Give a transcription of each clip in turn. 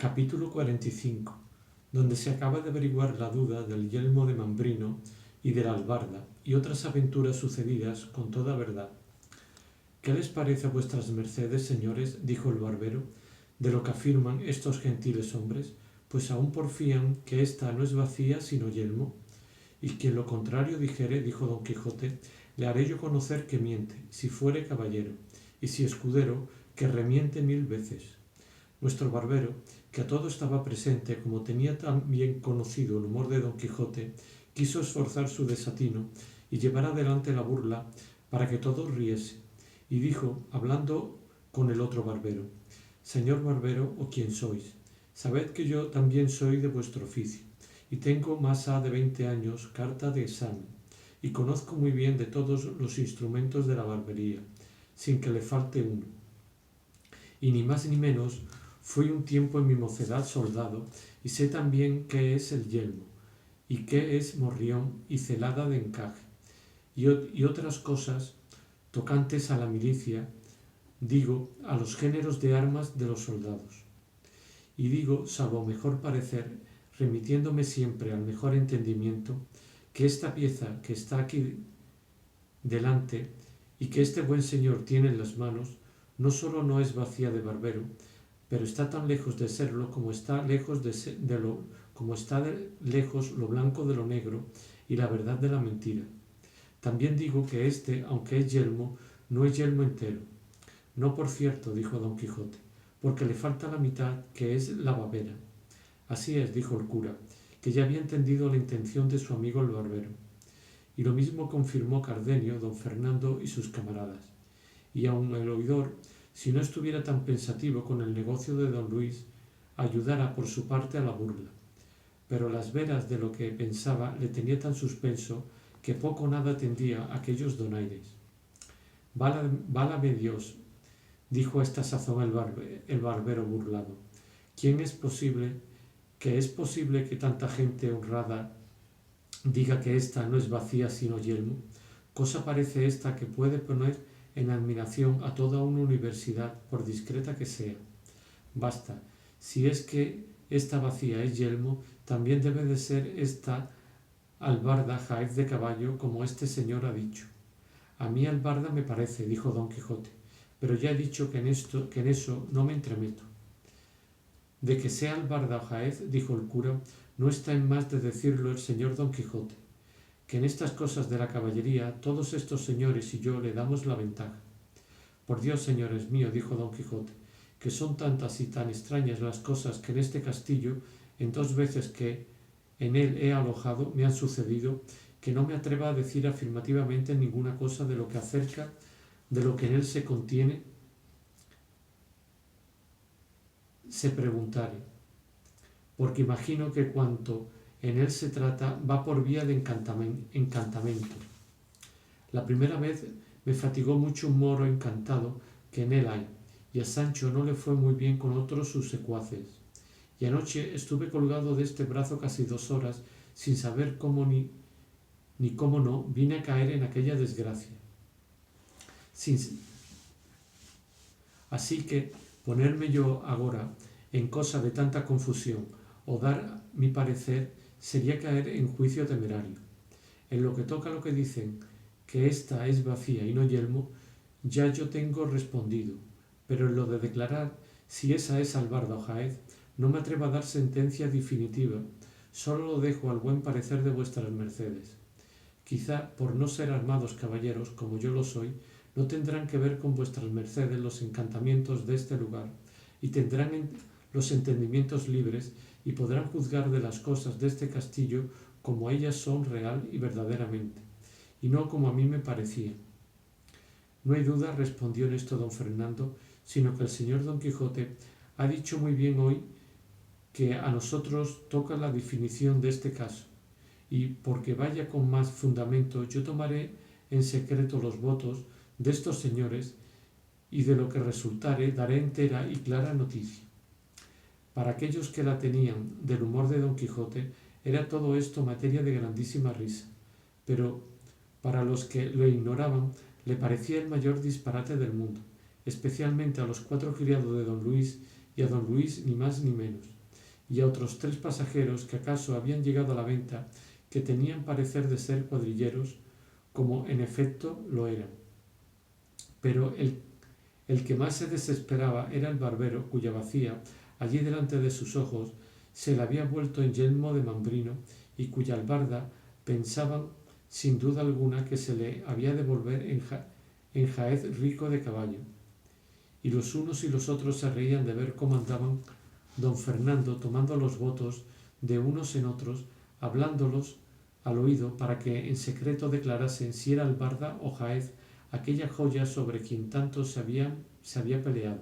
Capítulo 45, donde se acaba de averiguar la duda del yelmo de Mambrino y de la albarda, y otras aventuras sucedidas con toda verdad. ¿Qué les parece a vuestras mercedes, señores? Dijo el barbero, de lo que afirman estos gentiles hombres, pues aún porfían que ésta no es vacía sino yelmo. Y quien lo contrario dijere, dijo don Quijote, le haré yo conocer que miente, si fuere caballero, y si escudero, que remiente 1000 veces. Nuestro barbero, que a todo estaba presente, como tenía tan bien conocido el humor de don Quijote, quiso esforzar su desatino y llevar adelante la burla para que todos riese, y dijo, hablando con el otro barbero, Señor barbero, o quien sois, sabed que yo también soy de vuestro oficio, y tengo más ha de 20 años carta de examen, y conozco muy bien de todos los instrumentos de la barbería, sin que le falte uno. Y ni más ni menos, fui un tiempo en mi mocedad soldado, y sé también qué es el yelmo, y qué es morrión y celada de encaje, y otras cosas tocantes a la milicia, digo, a los géneros de armas de los soldados. Y digo, salvo mejor parecer, remitiéndome siempre al mejor entendimiento, que esta pieza que está aquí delante y que este buen señor tiene en las manos, no sólo no es vacía de barbero, pero está tan lejos de serlo como está lejos lejos lo blanco de lo negro y la verdad de la mentira. También digo que este, aunque es yelmo, no es yelmo entero. No, por cierto, dijo don Quijote, porque le falta la mitad, que es la babera. Así es, dijo el cura, que ya había entendido la intención de su amigo el barbero. Y lo mismo confirmó Cardenio, don Fernando y sus camaradas. Y aun el oidor, si no estuviera tan pensativo con el negocio de don Luis, ayudara por su parte a la burla. Pero las veras de lo que pensaba le tenía tan suspenso que poco o nada atendía a aquellos donaires. Válame Dios, dijo a esta sazón el barbero burlado. ¿Quién es posible que tanta gente honrada diga que ésta no es vacía sino yelmo? Cosa parece esta que puede poner en admiración a toda una universidad, por discreta que sea. Basta, si es que esta vacía es yelmo, también debe de ser esta albarda jaez de caballo, como este señor ha dicho. A mí albarda me parece, dijo don Quijote, pero ya he dicho que en eso no me entremeto. De que sea albarda o jaez, dijo el cura, no está en más de decirlo el señor don Quijote, que en estas cosas de la caballería todos estos señores y yo le damos la ventaja. Por Dios, señores míos, dijo don Quijote, que son tantas y tan extrañas las cosas que en este castillo, en 2 veces que en él he alojado, me han sucedido, que no me atreva a decir afirmativamente ninguna cosa de lo que acerca de lo que en él se contiene, se preguntare, porque imagino que cuanto en él se trata va por vía de encantamento. La primera vez me fatigó mucho un moro encantado que en él hay, y a Sancho no le fue muy bien con otros sus secuaces. Y anoche estuve colgado de este brazo casi 2 horas, sin saber cómo ni cómo no, vine a caer en aquella desgracia. Así que ponerme yo agora en cosa de tanta confusión o dar mi parecer sería caer en juicio temerario. En lo que toca a lo que dicen, que ésta es vacía y no yelmo, ya yo tengo respondido, pero en lo de declarar si esa es albarda o jaez, no me atrevo a dar sentencia definitiva, solo lo dejo al buen parecer de vuestras mercedes. Quizá, por no ser armados caballeros, como yo lo soy, no tendrán que ver con vuestras mercedes los encantamientos de este lugar, y tendrán los entendimientos libres, y podrán juzgar de las cosas de este castillo como ellas son real y verdaderamente, y no como a mí me parecía. No hay duda, respondió en esto don Fernando, sino que el señor don Quijote ha dicho muy bien hoy que a nosotros toca la definición de este caso, y porque vaya con más fundamento, yo tomaré en secreto los votos de estos señores, y de lo que resultare daré entera y clara noticia. Para aquellos que la tenían del humor de don Quijote, era todo esto materia de grandísima risa, pero para los que lo ignoraban le parecía el mayor disparate del mundo, especialmente a los 4 criados de don Luis, y a don Luis ni más ni menos, y a otros 3 pasajeros que acaso habían llegado a la venta, que tenían parecer de ser cuadrilleros, como en efecto lo eran. Pero el que más se desesperaba era el barbero, cuya bacía, allí delante de sus ojos, se le había vuelto en yelmo de mambrino, y cuya albarda pensaban sin duda alguna que se le había de volver en jaez rico de caballo. Y los unos y los otros se reían de ver cómo andaban don Fernando tomando los votos de unos en otros, hablándolos al oído para que en secreto declarasen si era albarda o jaez aquella joya sobre quien tanto se había peleado.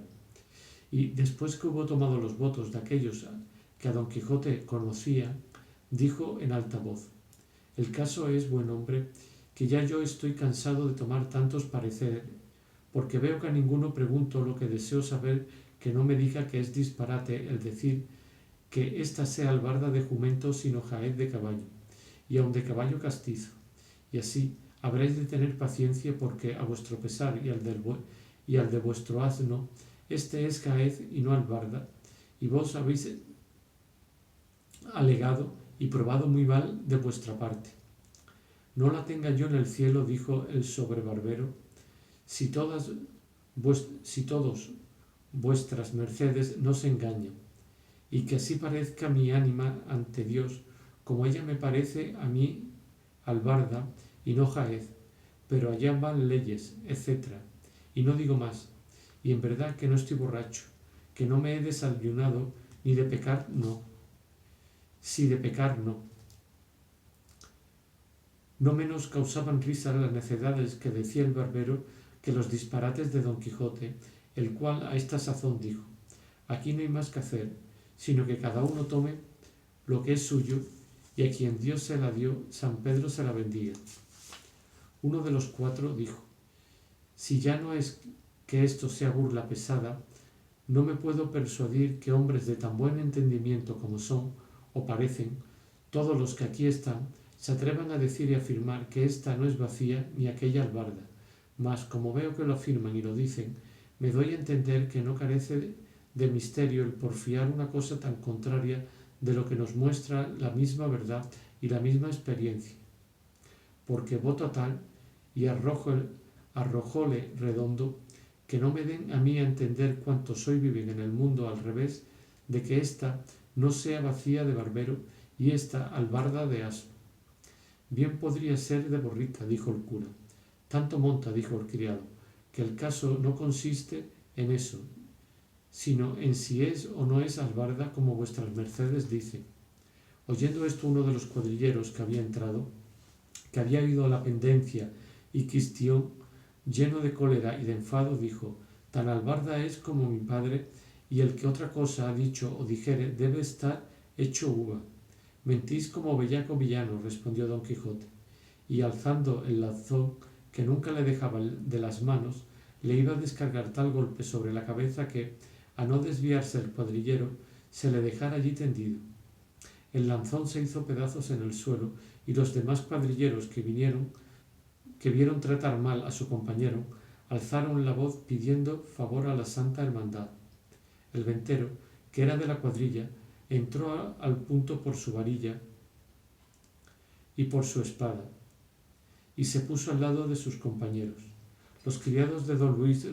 Y después que hubo tomado los votos de aquellos que a don Quijote conocía, dijo en alta voz: el caso es, buen hombre, que ya yo estoy cansado de tomar tantos pareceres, porque veo que a ninguno pregunto lo que deseo saber, que no me diga que es disparate el decir que ésta sea albarda de jumento sino jaez de caballo, y aun de caballo castizo. Y así habréis de tener paciencia, porque a vuestro pesar y al de vuestro asno, este es jaez y no albarda, y vos habéis alegado y probado muy mal de vuestra parte. No la tenga yo en el cielo, dijo el sobrebarbero, si todos vuestras mercedes no se engañan, y que así parezca mi ánima ante Dios, como ella me parece a mí albarda y no jaez, pero allá van leyes, etc. Y no digo más, y en verdad que no estoy borracho, que no me he desayunado, ni de pecar no. Si de pecar no. No menos causaban risa las necedades que decía el barbero que los disparates de don Quijote, el cual a esta sazón dijo: aquí no hay más que hacer, sino que cada uno tome lo que es suyo, y a quien Dios se la dio, San Pedro se la bendiga. Uno de los 4 dijo: si ya no es que esto sea burla pesada, no me puedo persuadir que hombres de tan buen entendimiento como son, o parecen, todos los que aquí están, se atrevan a decir y afirmar que ésta no es vacía ni aquella albarda, mas como veo que lo afirman y lo dicen, me doy a entender que no carece de misterio el porfiar una cosa tan contraria de lo que nos muestra la misma verdad y la misma experiencia. Porque voto tal, y arrojóle redondo, que no me den a mí a entender cuantos hoy viven en el mundo al revés, de que ésta no sea vacía de barbero y ésta albarda de asno. Bien podría ser de borrica, dijo el cura. Tanto monta, dijo el criado, que el caso no consiste en eso, sino en si es o no es albarda como vuestras mercedes dicen. Oyendo esto, uno de los cuadrilleros que había entrado, que había oído la pendencia y quistión, lleno de cólera y de enfado, dijo: tan albarda es como mi padre, y el que otra cosa ha dicho o dijere debe estar hecho uva. Mentís como bellaco villano, respondió don Quijote, y alzando el lanzón, que nunca le dejaba de las manos, le iba a descargar tal golpe sobre la cabeza que, a no desviarse el cuadrillero, se le dejara allí tendido. El lanzón se hizo pedazos en el suelo, y los demás cuadrilleros que vieron tratar mal a su compañero, alzaron la voz pidiendo favor a la Santa Hermandad. El ventero, que era de la cuadrilla, entró al punto por su varilla y por su espada, y se puso al lado de sus compañeros. Los criados de don Luis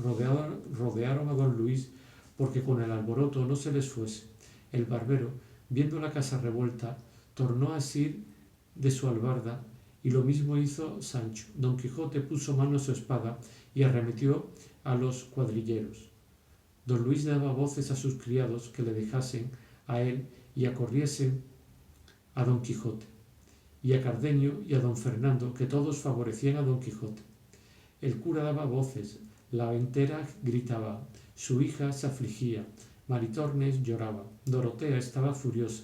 rodearon a don Luis porque con el alboroto no se les fuese. El barbero, viendo la casa revuelta, tornó a asir de su albarda, y lo mismo hizo Sancho. Don Quijote puso mano a su espada y arremetió a los cuadrilleros. Don Luis daba voces a sus criados que le dejasen a él y acorriesen a don Quijote, y a Cardenio y a don Fernando, que todos favorecían a don Quijote. El cura daba voces, la ventera gritaba, su hija se afligía, Maritornes lloraba, Dorotea estaba furiosa,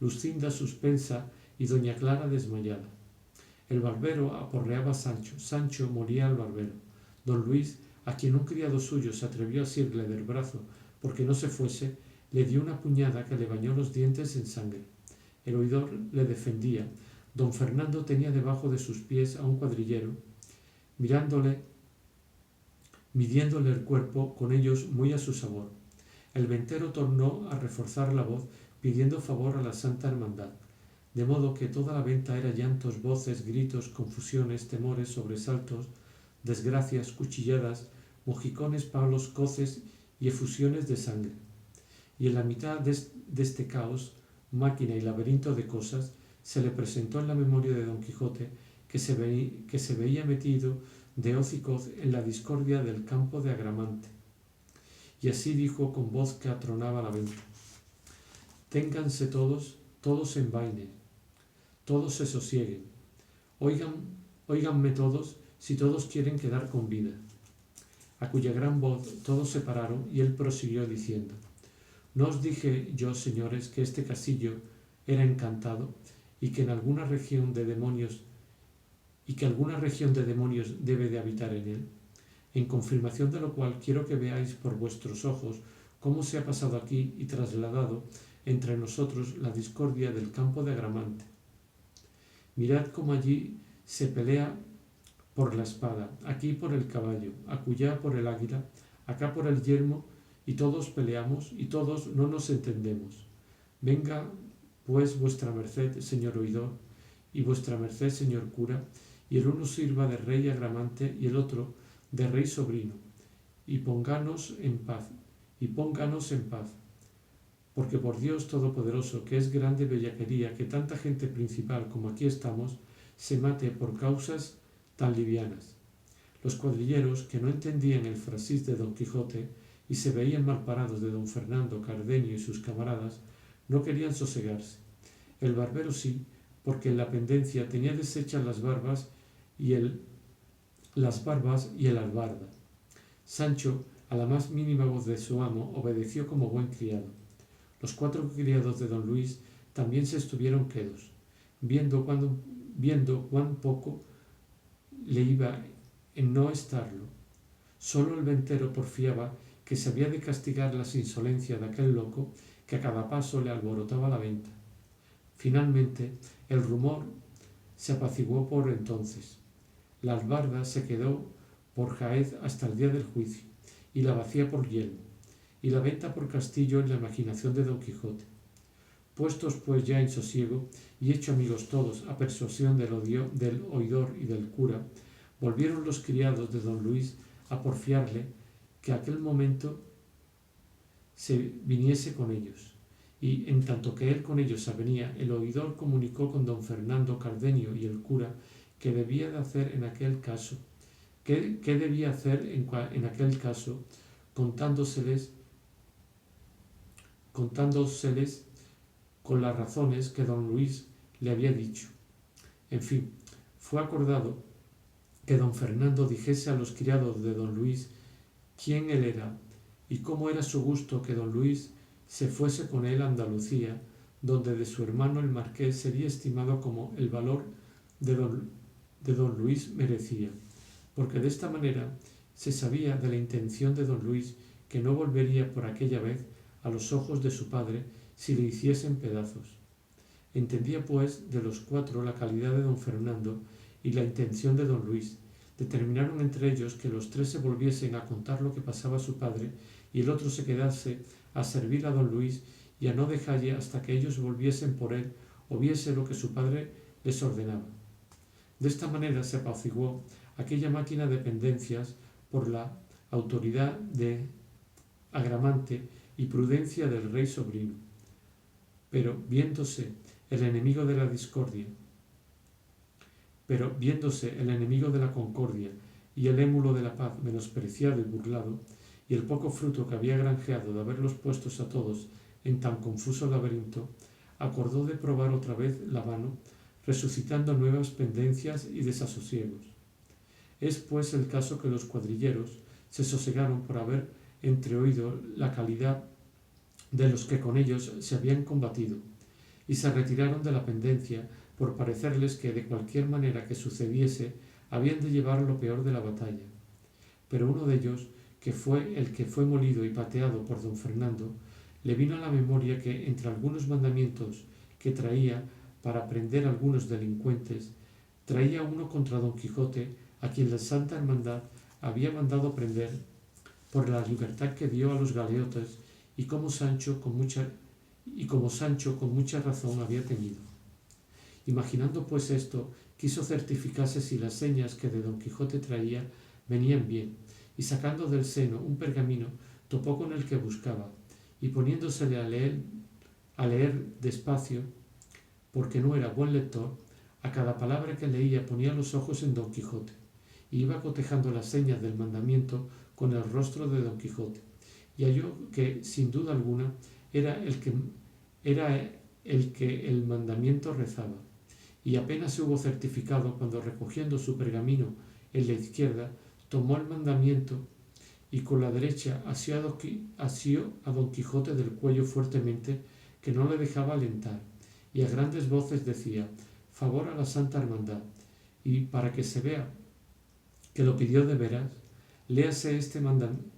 Lucinda suspensa y doña Clara desmayada. El barbero aporreaba a Sancho, Sancho moría al barbero. Don Luis, a quien un criado suyo se atrevió a asirle del brazo porque no se fuese, le dio una puñada que le bañó los dientes en sangre. El oidor le defendía. Don Fernando tenía debajo de sus pies a un cuadrillero, midiéndole el cuerpo con ellos muy a su sabor. El ventero tornó a reforzar la voz pidiendo favor a la Santa Hermandad, de modo que toda la venta era llantos, voces, gritos, confusiones, temores, sobresaltos, desgracias, cuchilladas, mojicones, palos, coces y efusiones de sangre. Y en la mitad de este caos, máquina y laberinto de cosas, se le presentó en la memoria de Don Quijote que se veía metido de hoz y coz en la discordia del campo de Agramante. Y así dijo con voz que atronaba la venta: ténganse todos, todos en vaine, todos se sosieguen, óiganme todos, si todos quieren quedar con vida. A cuya gran voz todos se pararon y él prosiguió diciendo: ¿no os dije yo, señores, que este castillo era encantado y que alguna región de demonios debe de habitar en él? En confirmación de lo cual quiero que veáis por vuestros ojos cómo se ha pasado aquí y trasladado entre nosotros la discordia del campo de Agramante. Mirad cómo allí se pelea por la espada, aquí por el caballo, acullá por el águila, acá por el yelmo, y todos peleamos y todos no nos entendemos. Venga pues vuestra merced, señor oidor, y vuestra merced, señor cura, y el uno sirva de rey Agramante y el otro de rey sobrino, y pónganos en paz, porque por Dios Todopoderoso, que es grande bellaquería que tanta gente principal como aquí estamos se mate por causas tan livianas. Los cuadrilleros, que no entendían el frasis de Don Quijote y se veían malparados de don Fernando, Cardenio y sus camaradas, no querían sosegarse. El barbero sí, porque en la pendencia tenía deshechas las barbas y el albarda. Sancho, a la más mínima voz de su amo, obedeció como buen criado. Los 4 criados de don Luis también se estuvieron quedos, viendo cuán poco le iba en no estarlo. Solo el ventero porfiaba que se había de castigar las insolencias de aquel loco que a cada paso le alborotaba la venta. Finalmente, el rumor se apaciguó por entonces. La albarda se quedó por jaez hasta el día del juicio, y la bacía por yelmo, y la venta por castillo en la imaginación de Don Quijote. Puestos pues ya en sosiego, y hecho amigos todos a persuasión del oidor y del cura, volvieron los criados de don Luis a porfiarle que aquel momento se viniese con ellos. Y en tanto que él con ellos avenía, el oidor comunicó con don Fernando, Cardenio y el cura qué debía de hacer en aquel caso, contándoseles con las razones que don Luis le había dicho. En fin, fue acordado que don Fernando dijese a los criados de don Luis quién él era y cómo era su gusto que don Luis se fuese con él a Andalucía, donde de su hermano el marqués sería estimado como el valor de don Luis merecía, porque de esta manera se sabía de la intención de don Luis que no volvería por aquella vez a los ojos de su padre si le hiciesen pedazos. Entendía pues de los 4 la calidad de don Fernando y la intención de don Luis. Determinaron entre ellos que los 3 se volviesen a contar lo que pasaba a su padre y el otro se quedase a servir a don Luis y a no dejalle hasta que ellos volviesen por él o viese lo que su padre les ordenaba. De esta manera se apaciguó aquella máquina de pendencias por la autoridad de Agramante y prudencia del rey sobrino. Pero viéndose el enemigo de la concordia y el émulo de la paz menospreciado y burlado, y el poco fruto que había granjeado de haberlos puestos a todos en tan confuso laberinto, acordó de probar otra vez la mano, resucitando nuevas pendencias y desasosiegos. Es pues el caso que los cuadrilleros se sosegaron por haber entreoído la calidad de los que con ellos se habían combatido, y se retiraron de la pendencia por parecerles que de cualquier manera que sucediese habían de llevar lo peor de la batalla. Pero uno de ellos, que fue el que fue molido y pateado por don Fernando, le vino a la memoria que entre algunos mandamientos que traía para prender a algunos delincuentes, traía uno contra don Quijote, a quien la Santa Hermandad había mandado prender por la libertad que dio a los galeotes y como Sancho con mucha razón había temido. Imaginando pues esto, quiso certificarse si las señas que de Don Quijote traía venían bien, y sacando del seno un pergamino, topó con el que buscaba, y poniéndosele a leer despacio, porque no era buen lector, a cada palabra que leía ponía los ojos en Don Quijote, y iba cotejando las señas del mandamiento con el rostro de Don Quijote, y halló que, sin duda alguna, era el que el mandamiento rezaba, y apenas se hubo certificado cuando, recogiendo su pergamino en la izquierda, tomó el mandamiento y con la derecha asió a Don Quijote del cuello fuertemente, que no le dejaba alentar, y a grandes voces decía: favor a la Santa Hermandad, y para que se vea que lo pidió de veras, léase este mandamiento,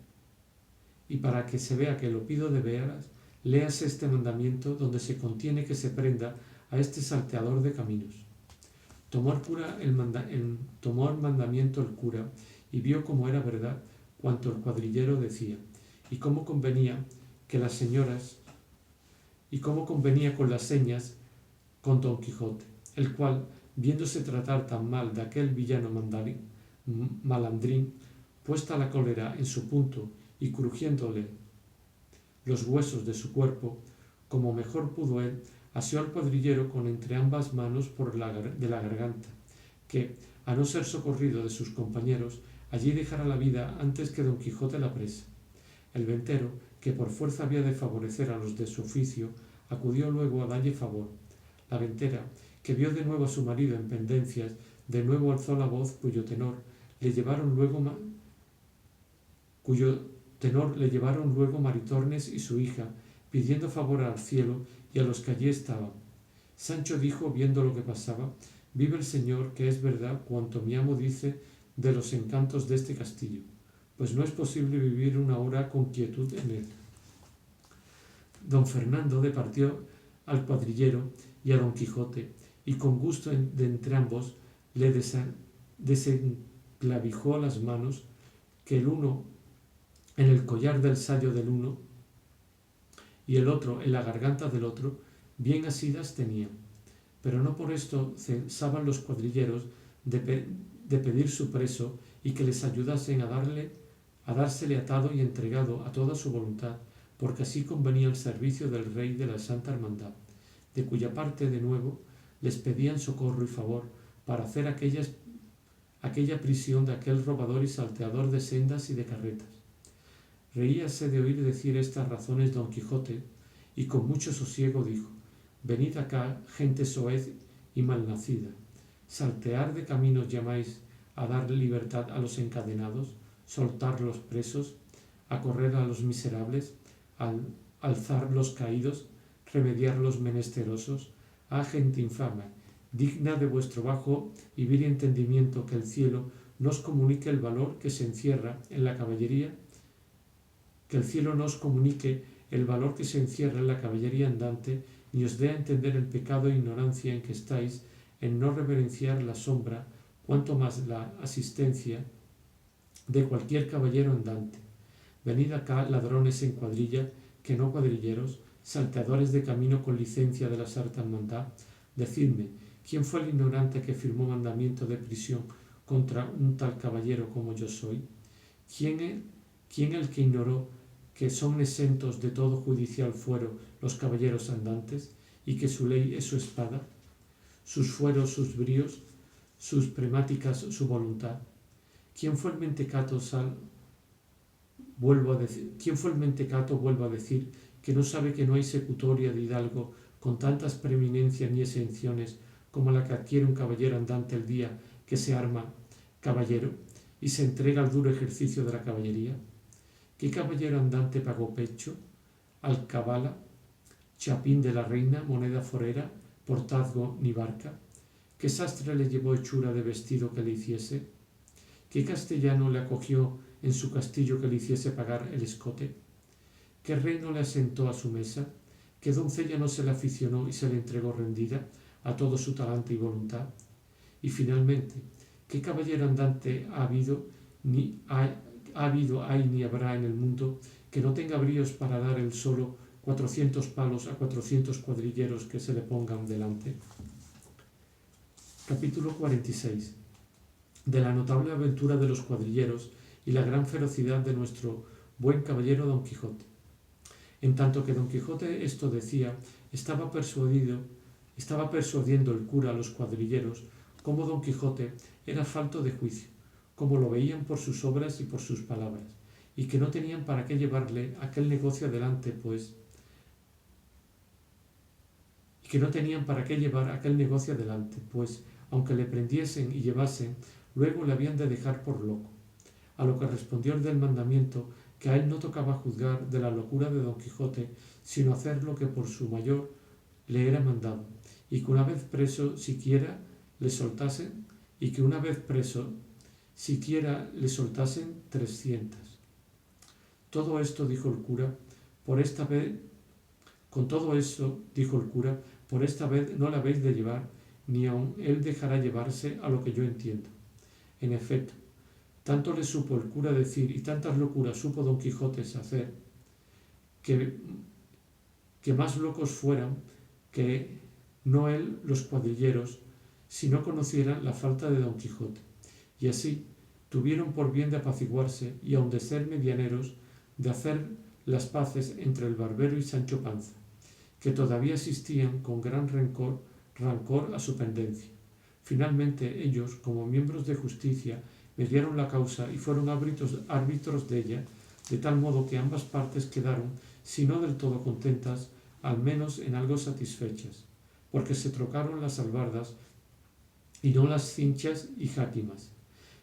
y para que se vea que lo pido de veras, léase este mandamiento donde se contiene que se prenda a este salteador de caminos. Tomó el mandamiento el cura, y vio cómo era verdad cuanto el cuadrillero decía, y cómo convenía con las señas con Don Quijote, el cual, viéndose tratar tan mal de aquel villano malandrín, puesta la cólera en su punto y crujiéndole los huesos de su cuerpo, como mejor pudo él, asió al cuadrillero con entre ambas manos de la garganta, que, a no ser socorrido de sus compañeros, allí dejara la vida antes que Don Quijote la presa. El ventero, que por fuerza había de favorecer a los de su oficio, acudió luego a dalle favor. La ventera, que vio de nuevo a su marido en pendencias, de nuevo alzó la voz, cuyo tenor le llevaron luego Maritornes y su hija, pidiendo favor al cielo y a los que allí estaban. Sancho dijo, viendo lo que pasaba: vive el Señor, que es verdad cuanto mi amo dice de los encantos de este castillo, pues no es posible vivir una hora con quietud en él. Don Fernando departió al cuadrillero y a Don Quijote, y con gusto de entrambos le desenclavijó las manos, que el uno en el collar del sayo del uno y el otro en la garganta del otro, bien asidas tenían. Pero no por esto cesaban los cuadrilleros de pedir su preso y que les ayudasen a dársele atado y entregado a toda su voluntad, porque así convenía el servicio del rey de la Santa Hermandad, de cuya parte de nuevo les pedían socorro y favor para hacer aquella prisión de aquel robador y salteador de sendas y de carretas. Reíase de oír decir estas razones Don Quijote, y con mucho sosiego dijo: venid acá, gente soez y malnacida, saltear de caminos llamáis a dar libertad a los encadenados, soltar los presos, a correr a los miserables, alzar los caídos, remediar los menesterosos. Gente infame, digna de vuestro bajo y vil entendimiento, que el cielo nos comunique el valor que se encierra en la caballería, andante, ni os dé a entender el pecado e ignorancia en que estáis en no reverenciar la sombra, cuanto más la asistencia de cualquier caballero andante. Venid acá, ladrones en cuadrilla, que no cuadrilleros, salteadores de camino con licencia de la Santa Hermandad, decidme, ¿quién fue el ignorante que firmó mandamiento de prisión contra un tal caballero como yo soy? ¿Quién el que ignoró que son exentos de todo judicial fuero los caballeros andantes, y que su ley es su espada, sus fueros, sus bríos, sus premáticas, su voluntad? ¿Quién fue el mentecato, vuelvo a decir, que no sabe que no hay secutoria de hidalgo con tantas preeminencias ni exenciones como la que adquiere un caballero andante el día que se arma caballero y se entrega al duro ejercicio de la caballería? ¿Qué caballero andante pagó pecho, alcabala, chapín de la reina, moneda forera, portazgo ni barca? ¿Qué sastre le llevó hechura de vestido que le hiciese? ¿Qué castellano le acogió en su castillo que le hiciese pagar el escote? ¿Qué rey no le asentó a su mesa? ¿Qué doncella no se le aficionó y se le entregó rendida a todo su talante y voluntad? Y finalmente, ¿qué caballero andante hay ni habrá en el mundo que no tenga bríos para dar él solo 400 palos a 400 cuadrilleros que se le pongan delante. Capítulo 46. De la notable aventura de los cuadrilleros y la gran ferocidad de nuestro buen caballero Don Quijote. En tanto que Don Quijote esto decía, estaba persuadiendo el cura a los cuadrilleros cómo Don Quijote era falto de juicio, como lo veían por sus obras y por sus palabras, y que no tenían para qué llevarle aquel negocio adelante, pues aunque le prendiesen y llevasen, luego le habían de dejar por loco. A lo que respondió el del mandamiento, que a él no tocaba juzgar de la locura de Don Quijote, sino hacer lo que por su mayor le era mandado, y que una vez preso siquiera le soltasen 300. Todo esto, dijo el cura, por esta vez no la habéis de llevar, ni aun él dejará llevarse, a lo que yo entiendo. En efecto, tanto le supo el cura decir y tantas locuras supo Don Quijote hacer, que más locos fueran que no él los cuadrilleros, si no conocieran la falta de Don Quijote. Y así tuvieron por bien de apaciguarse y aun de ser medianeros, de hacer las paces entre el barbero y Sancho Panza, que todavía asistían con gran rancor a su pendencia. Finalmente ellos, como miembros de justicia, mediaron la causa y fueron árbitros de ella, de tal modo que ambas partes quedaron, si no del todo contentas, al menos en algo satisfechas, porque se trocaron las albardas y no las cinchas y jáquimas.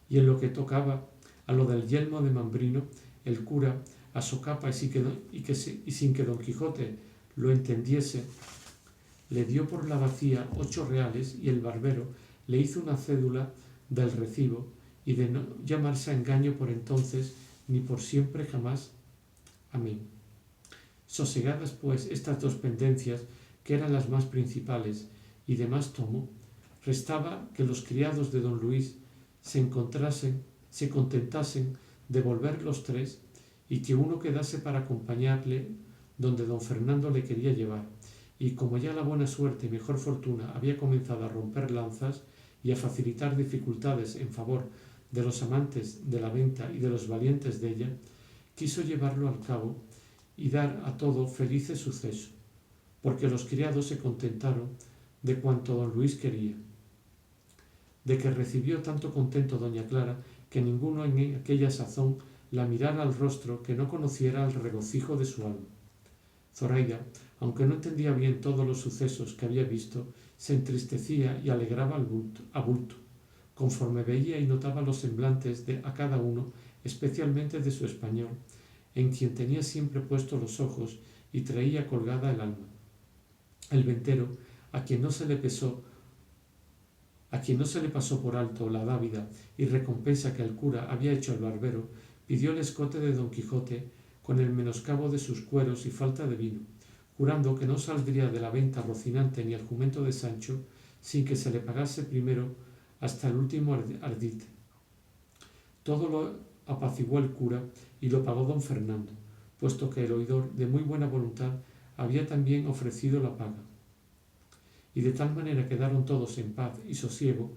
Y en lo que tocaba a lo del yelmo de Mambrino, el cura, a socapa y sin que Don Quijote lo entendiese, le dio por la bacía 8 reales y el barbero le hizo una cédula del recibo y de no llamarse a engaño por entonces ni por siempre jamás. Amén. Sosegadas pues estas 2 pendencias, que eran las más principales y de más tomo, restaba que los criados de don Luis se contentasen de volver los 3 y que uno quedase para acompañarle donde don Fernando le quería llevar. Y como ya la buena suerte y mejor fortuna había comenzado a romper lanzas y a facilitar dificultades en favor de los amantes de la venta y de los valientes de ella, quiso llevarlo al cabo y dar a todo felice suceso, porque los criados se contentaron de cuanto don Luis quería. De que recibió tanto contento doña Clara, que ninguno en aquella sazón la mirara al rostro que no conociera el regocijo de su alma. Zoraida, aunque no entendía bien todos los sucesos que había visto, se entristecía y alegraba a bulto, conforme veía y notaba los semblantes a cada uno, especialmente de su español, en quien tenía siempre puestos los ojos y traía colgada el alma. El ventero, a quien no se le pasó por alto la dávida y recompensa que el cura había hecho al barbero, pidió el escote de Don Quijote con el menoscabo de sus cueros y falta de vino, jurando que no saldría de la venta Rocinante ni el jumento de Sancho sin que se le pagase primero hasta el último ardite. Todo lo apaciguó el cura y lo pagó don Fernando, puesto que el oidor, de muy buena voluntad, había también ofrecido la paga. Y de tal manera quedaron todos en paz y sosiego,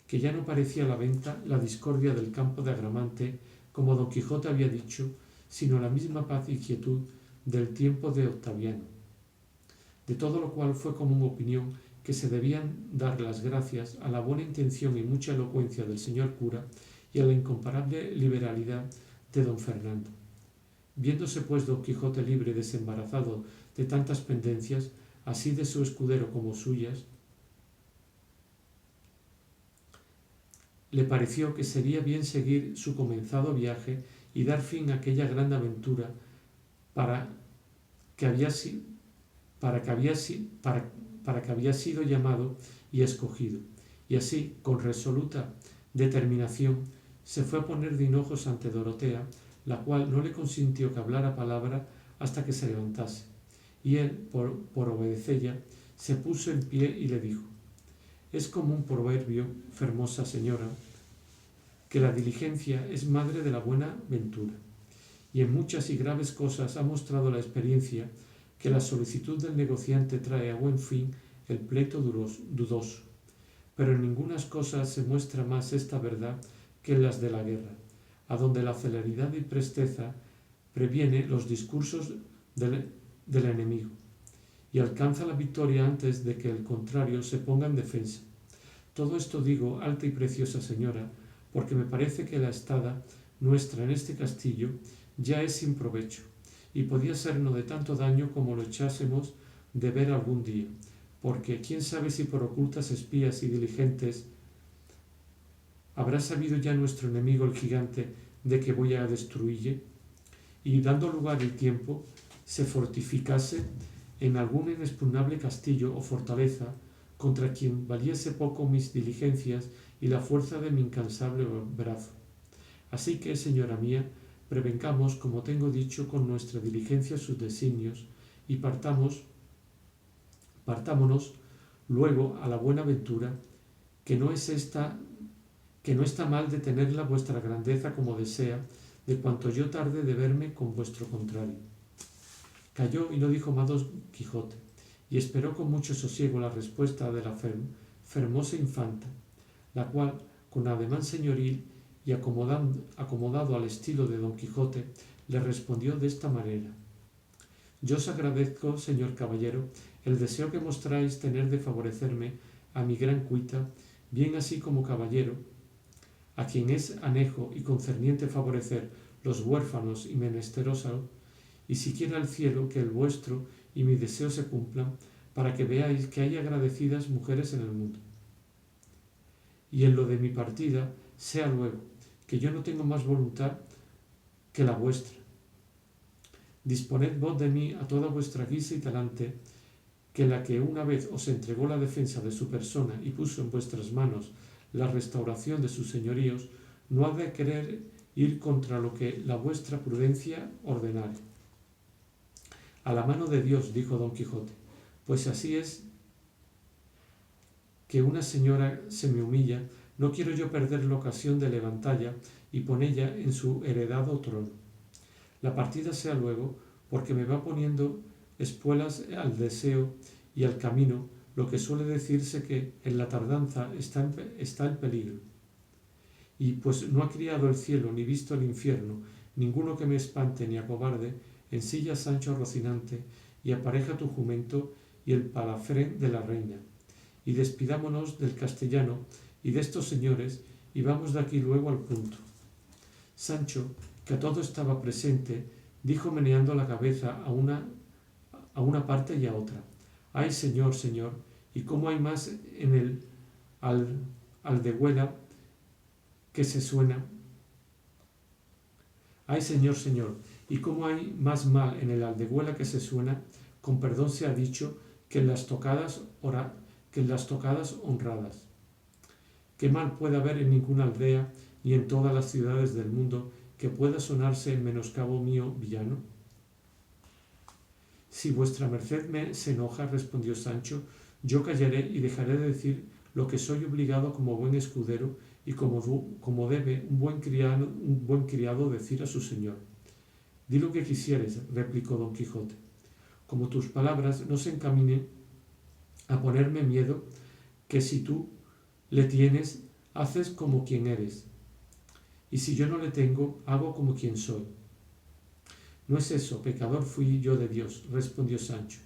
que ya no parecía la venta la discordia del campo de Agramante, como Don Quijote había dicho, sino la misma paz y quietud del tiempo de Octaviano. De todo lo cual fue común opinión que se debían dar las gracias a la buena intención y mucha elocuencia del señor cura y a la incomparable liberalidad de don Fernando. Viéndose pues Don Quijote libre y desembarazado de tantas pendencias, así de su escudero como suyas, le pareció que sería bien seguir su comenzado viaje y dar fin a aquella gran aventura para que había sido llamado y escogido, y así, con resoluta determinación, se fue a poner de hinojos ante Dorotea, la cual no le consintió que hablara palabra hasta que se levantase, y él, por obedecella, se puso en pie y le dijo: «Es común proverbio, fermosa señora, que la diligencia es madre de la buena ventura, y en muchas y graves cosas ha mostrado la experiencia que la solicitud del negociante trae a buen fin el pleito dudoso. Pero en ningunas cosas se muestra más esta verdad que en las de la guerra, a donde la celeridad y presteza previene los discursos del enemigo y alcanza la victoria antes de que el contrario se ponga en defensa. Todo esto digo, alta y preciosa señora, porque me parece que la estada nuestra en este castillo ya es sin provecho, y podía sernos de tanto daño como lo echásemos de ver algún día, porque quién sabe si por ocultas espías y diligentes habrá sabido ya nuestro enemigo el gigante de que voy a destruirle, y dando lugar el tiempo, se fortificase en algún inexpugnable castillo o fortaleza contra quien valiese poco mis diligencias y la fuerza de mi incansable brazo. Así que, señora mía, prevengamos, como tengo dicho, con nuestra diligencia sus designios, y partámonos luego a la buena ventura, que no está mal de tenerla vuestra grandeza como desea, de cuanto yo tarde de verme con vuestro contrario. Calló y no dijo más don Quijote, y esperó con mucho sosiego la respuesta de la fermosa infanta, la cual, con ademán señoril y acomodado al estilo de don Quijote, le respondió de esta manera: yo os agradezco, señor caballero, el deseo que mostráis tener de favorecerme a mi gran cuita, bien así como caballero, a quien es anejo y concerniente favorecer los huérfanos y menesterosos, y si quiera el cielo que el vuestro y mi deseo se cumplan, para que veáis que hay agradecidas mujeres en el mundo. Y en lo de mi partida, sea luego, que yo no tengo más voluntad que la vuestra. Disponed vos de mí a toda vuestra guisa y talante, que la que una vez os entregó la defensa de su persona y puso en vuestras manos la restauración de sus señoríos, no ha de querer ir contra lo que la vuestra prudencia ordenare. A la mano de Dios, dijo don Quijote, pues así es que una señora se me humilla, no quiero yo perder la ocasión de levantalla y ponella en su heredado trono. La partida sea luego, porque me va poniendo espuelas al deseo y al camino, lo que suele decirse que en la tardanza está el peligro. Y pues no ha criado el cielo ni visto el infierno, ninguno que me espante ni acobarde, ensilla Sancho a Rocinante y apareja tu jumento y el palafrén de la reina, y despidámonos del castellano y de estos señores, y vamos de aquí luego al punto. Sancho, que a todo estaba presente, dijo meneando la cabeza a una parte y a otra: ay, señor, señor, y cómo hay más en el aldehuela que se suena. Ay, señor, señor, y cómo hay más mal en el aldehuela que se suena, con perdón se ha dicho, que en las tocadas honradas. ¿Qué mal puede haber en ninguna aldea ni en todas las ciudades del mundo que pueda sonarse en menoscabo mío villano? Si vuestra merced se enoja, respondió Sancho, yo callaré y dejaré de decir lo que soy obligado como buen escudero y como debe un buen criado decir a su señor. Di lo que quisieres, replicó don Quijote, como tus palabras no se encaminen a ponerme miedo, que si tú le tienes, haces como quien eres, y si yo no le tengo, hago como quien soy. No es eso, pecador fui yo de Dios, respondió Sancho,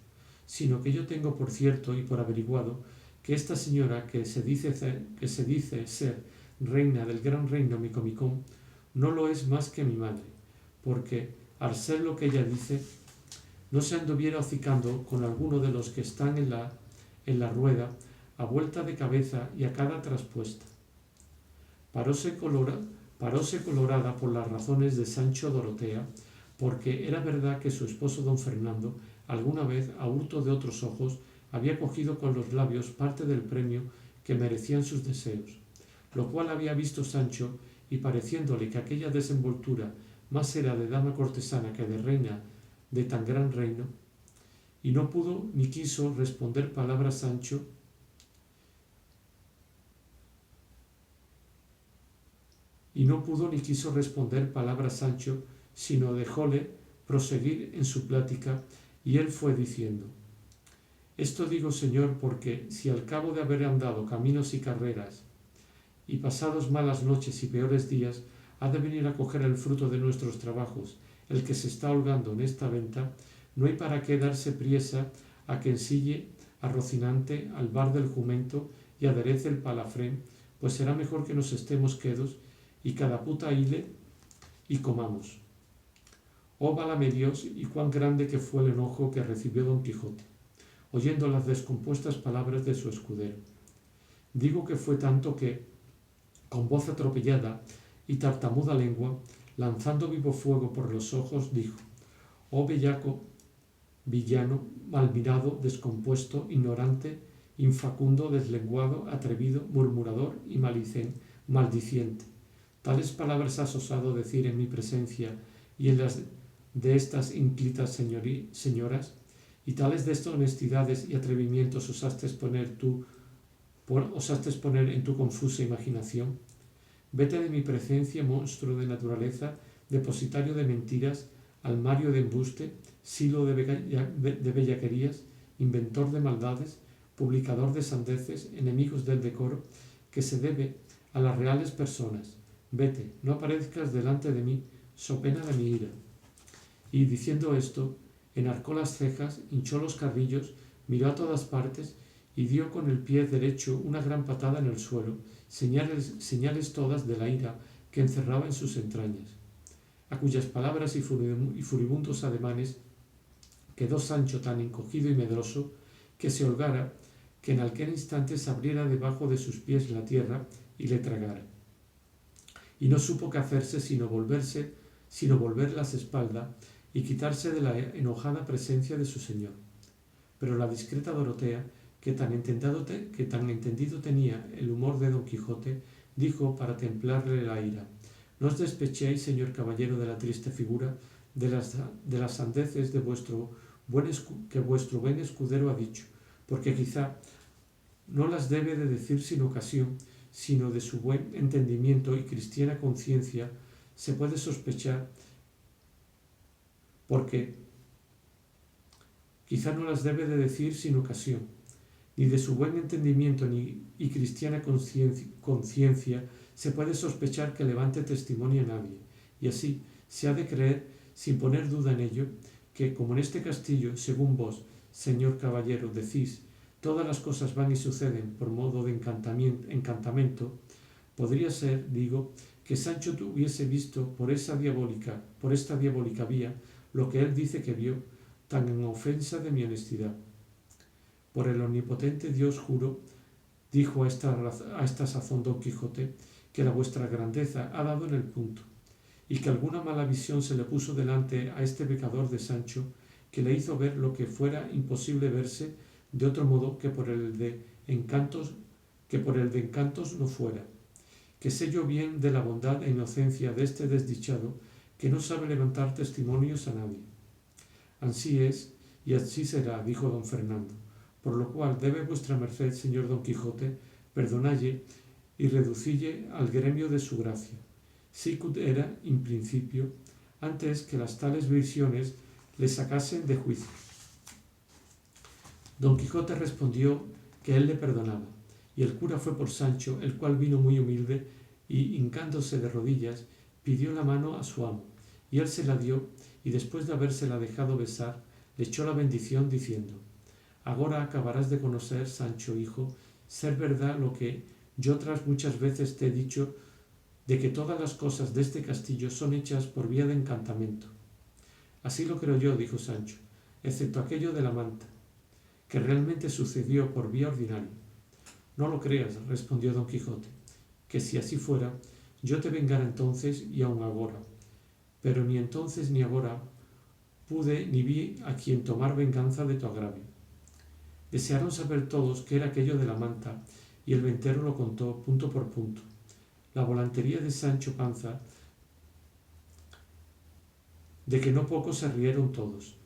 sino que yo tengo por cierto y por averiguado que esta señora que se dice ser reina del gran reino Micomicón no lo es más que mi madre, porque, al ser lo que ella dice, no se anduviera hocicando con alguno de los que están en la rueda a vuelta de cabeza y a cada traspuesta. Paróse colorada por las razones de Sancho Dorotea, porque era verdad que su esposo don Fernando alguna vez, a hurto de otros ojos, había cogido con los labios parte del premio que merecían sus deseos, lo cual había visto Sancho, y pareciéndole que aquella desenvoltura más era de dama cortesana que de reina de tan gran reino, y no pudo ni quiso responder palabra Sancho, sino dejóle proseguir en su plática, y él fue diciendo: esto digo, Señor, porque si al cabo de haber andado caminos y carreras, y pasados malas noches y peores días, ha de venir a coger el fruto de nuestros trabajos el que se está holgando en esta venta, no hay para qué darse priesa a que ensille a Rocinante al bar del jumento y aderece el palafrén, pues será mejor que nos estemos quedos y cada puta hile y comamos. Oh, válame Dios, y cuán grande que fue el enojo que recibió Don Quijote, oyendo las descompuestas palabras de su escudero. Digo que fue tanto que, con voz atropellada y tartamuda lengua, lanzando vivo fuego por los ojos, dijo: oh bellaco, villano, malmirado, descompuesto, ignorante, infacundo, deslenguado, atrevido, murmurador y maldiciente. Tales palabras has osado decir en mi presencia y en las de estas ínclitas señoras, y tales deshonestidades y atrevimientos osaste poner en tu confusa imaginación. Vete de mi presencia, monstruo de naturaleza, depositario de mentiras, almario de embuste, silo de bellaquerías, inventor de maldades, publicador de sandeces, enemigos del decoro, que se debe a las reales personas. Vete, no aparezcas delante de mí, so pena de mi ira. Y diciendo esto, enarcó las cejas, hinchó los carrillos, miró a todas partes y dio con el pie derecho una gran patada en el suelo, señales todas de la ira que encerraba en sus entrañas, a cuyas palabras y furibundos ademanes quedó Sancho tan encogido y medroso que se holgara que en aquel instante se abriera debajo de sus pies la tierra y le tragara. Y no supo qué hacerse sino volver las espaldas y quitarse de la enojada presencia de su señor. Pero la discreta Dorotea, que tan entendido tenía el humor de Don Quijote, dijo para templarle la ira: no os despechéis, señor caballero, de la triste figura, de las sandeces que vuestro buen escudero ha dicho, porque quizá no las debe de decir sin ocasión, sino de su buen entendimiento y cristiana conciencia se puede sospechar, porque quizá no las debe de decir sin ocasión, ni de su buen entendimiento y cristiana conciencia se puede sospechar que levante testimonio a nadie, y así se ha de creer, sin poner duda en ello, que como en este castillo, según vos, señor caballero, decís, todas las cosas van y suceden por modo de encantamento, podría ser, digo, que Sancho hubiese visto por esta diabólica vía lo que él dice que vio, tan en ofensa de mi honestidad. Por el omnipotente Dios juro, dijo a esta sazón Don Quijote, que la vuestra grandeza ha dado en el punto, y que alguna mala visión se le puso delante a este pecador de Sancho, que le hizo ver lo que fuera imposible verse de otro modo que por el de encantos no fuera. Que sé yo bien de la bondad e inocencia de este desdichado, que no sabe levantar testimonios a nadie. Ansí es, y así será, dijo don Fernando, por lo cual debe vuestra merced, señor Don Quijote, perdonalle y reducille al gremio de su gracia, sicut era in principio, antes que las tales visiones le sacasen de juicio. Don Quijote respondió que él le perdonaba, y el cura fue por Sancho, el cual vino muy humilde, y hincándose de rodillas, pidió la mano a su amo, y él se la dio, y después de habérsela dejado besar, le echó la bendición, diciendo: agora acabarás de conocer, Sancho hijo, ser verdad lo que yo otras muchas veces te he dicho, de que todas las cosas de este castillo son hechas por vía de encantamento. Así lo creo yo, dijo Sancho, excepto aquello de la manta, que realmente sucedió por vía ordinaria. No lo creas, respondió Don Quijote, que si así fuera, yo te vengara entonces y aun agora, pero ni entonces ni agora pude ni vi a quien tomar venganza de tu agravio. Desearon saber todos qué era aquello de la manta, y el ventero lo contó punto por punto. La volantería de Sancho Panza, de que no poco se rieron todos,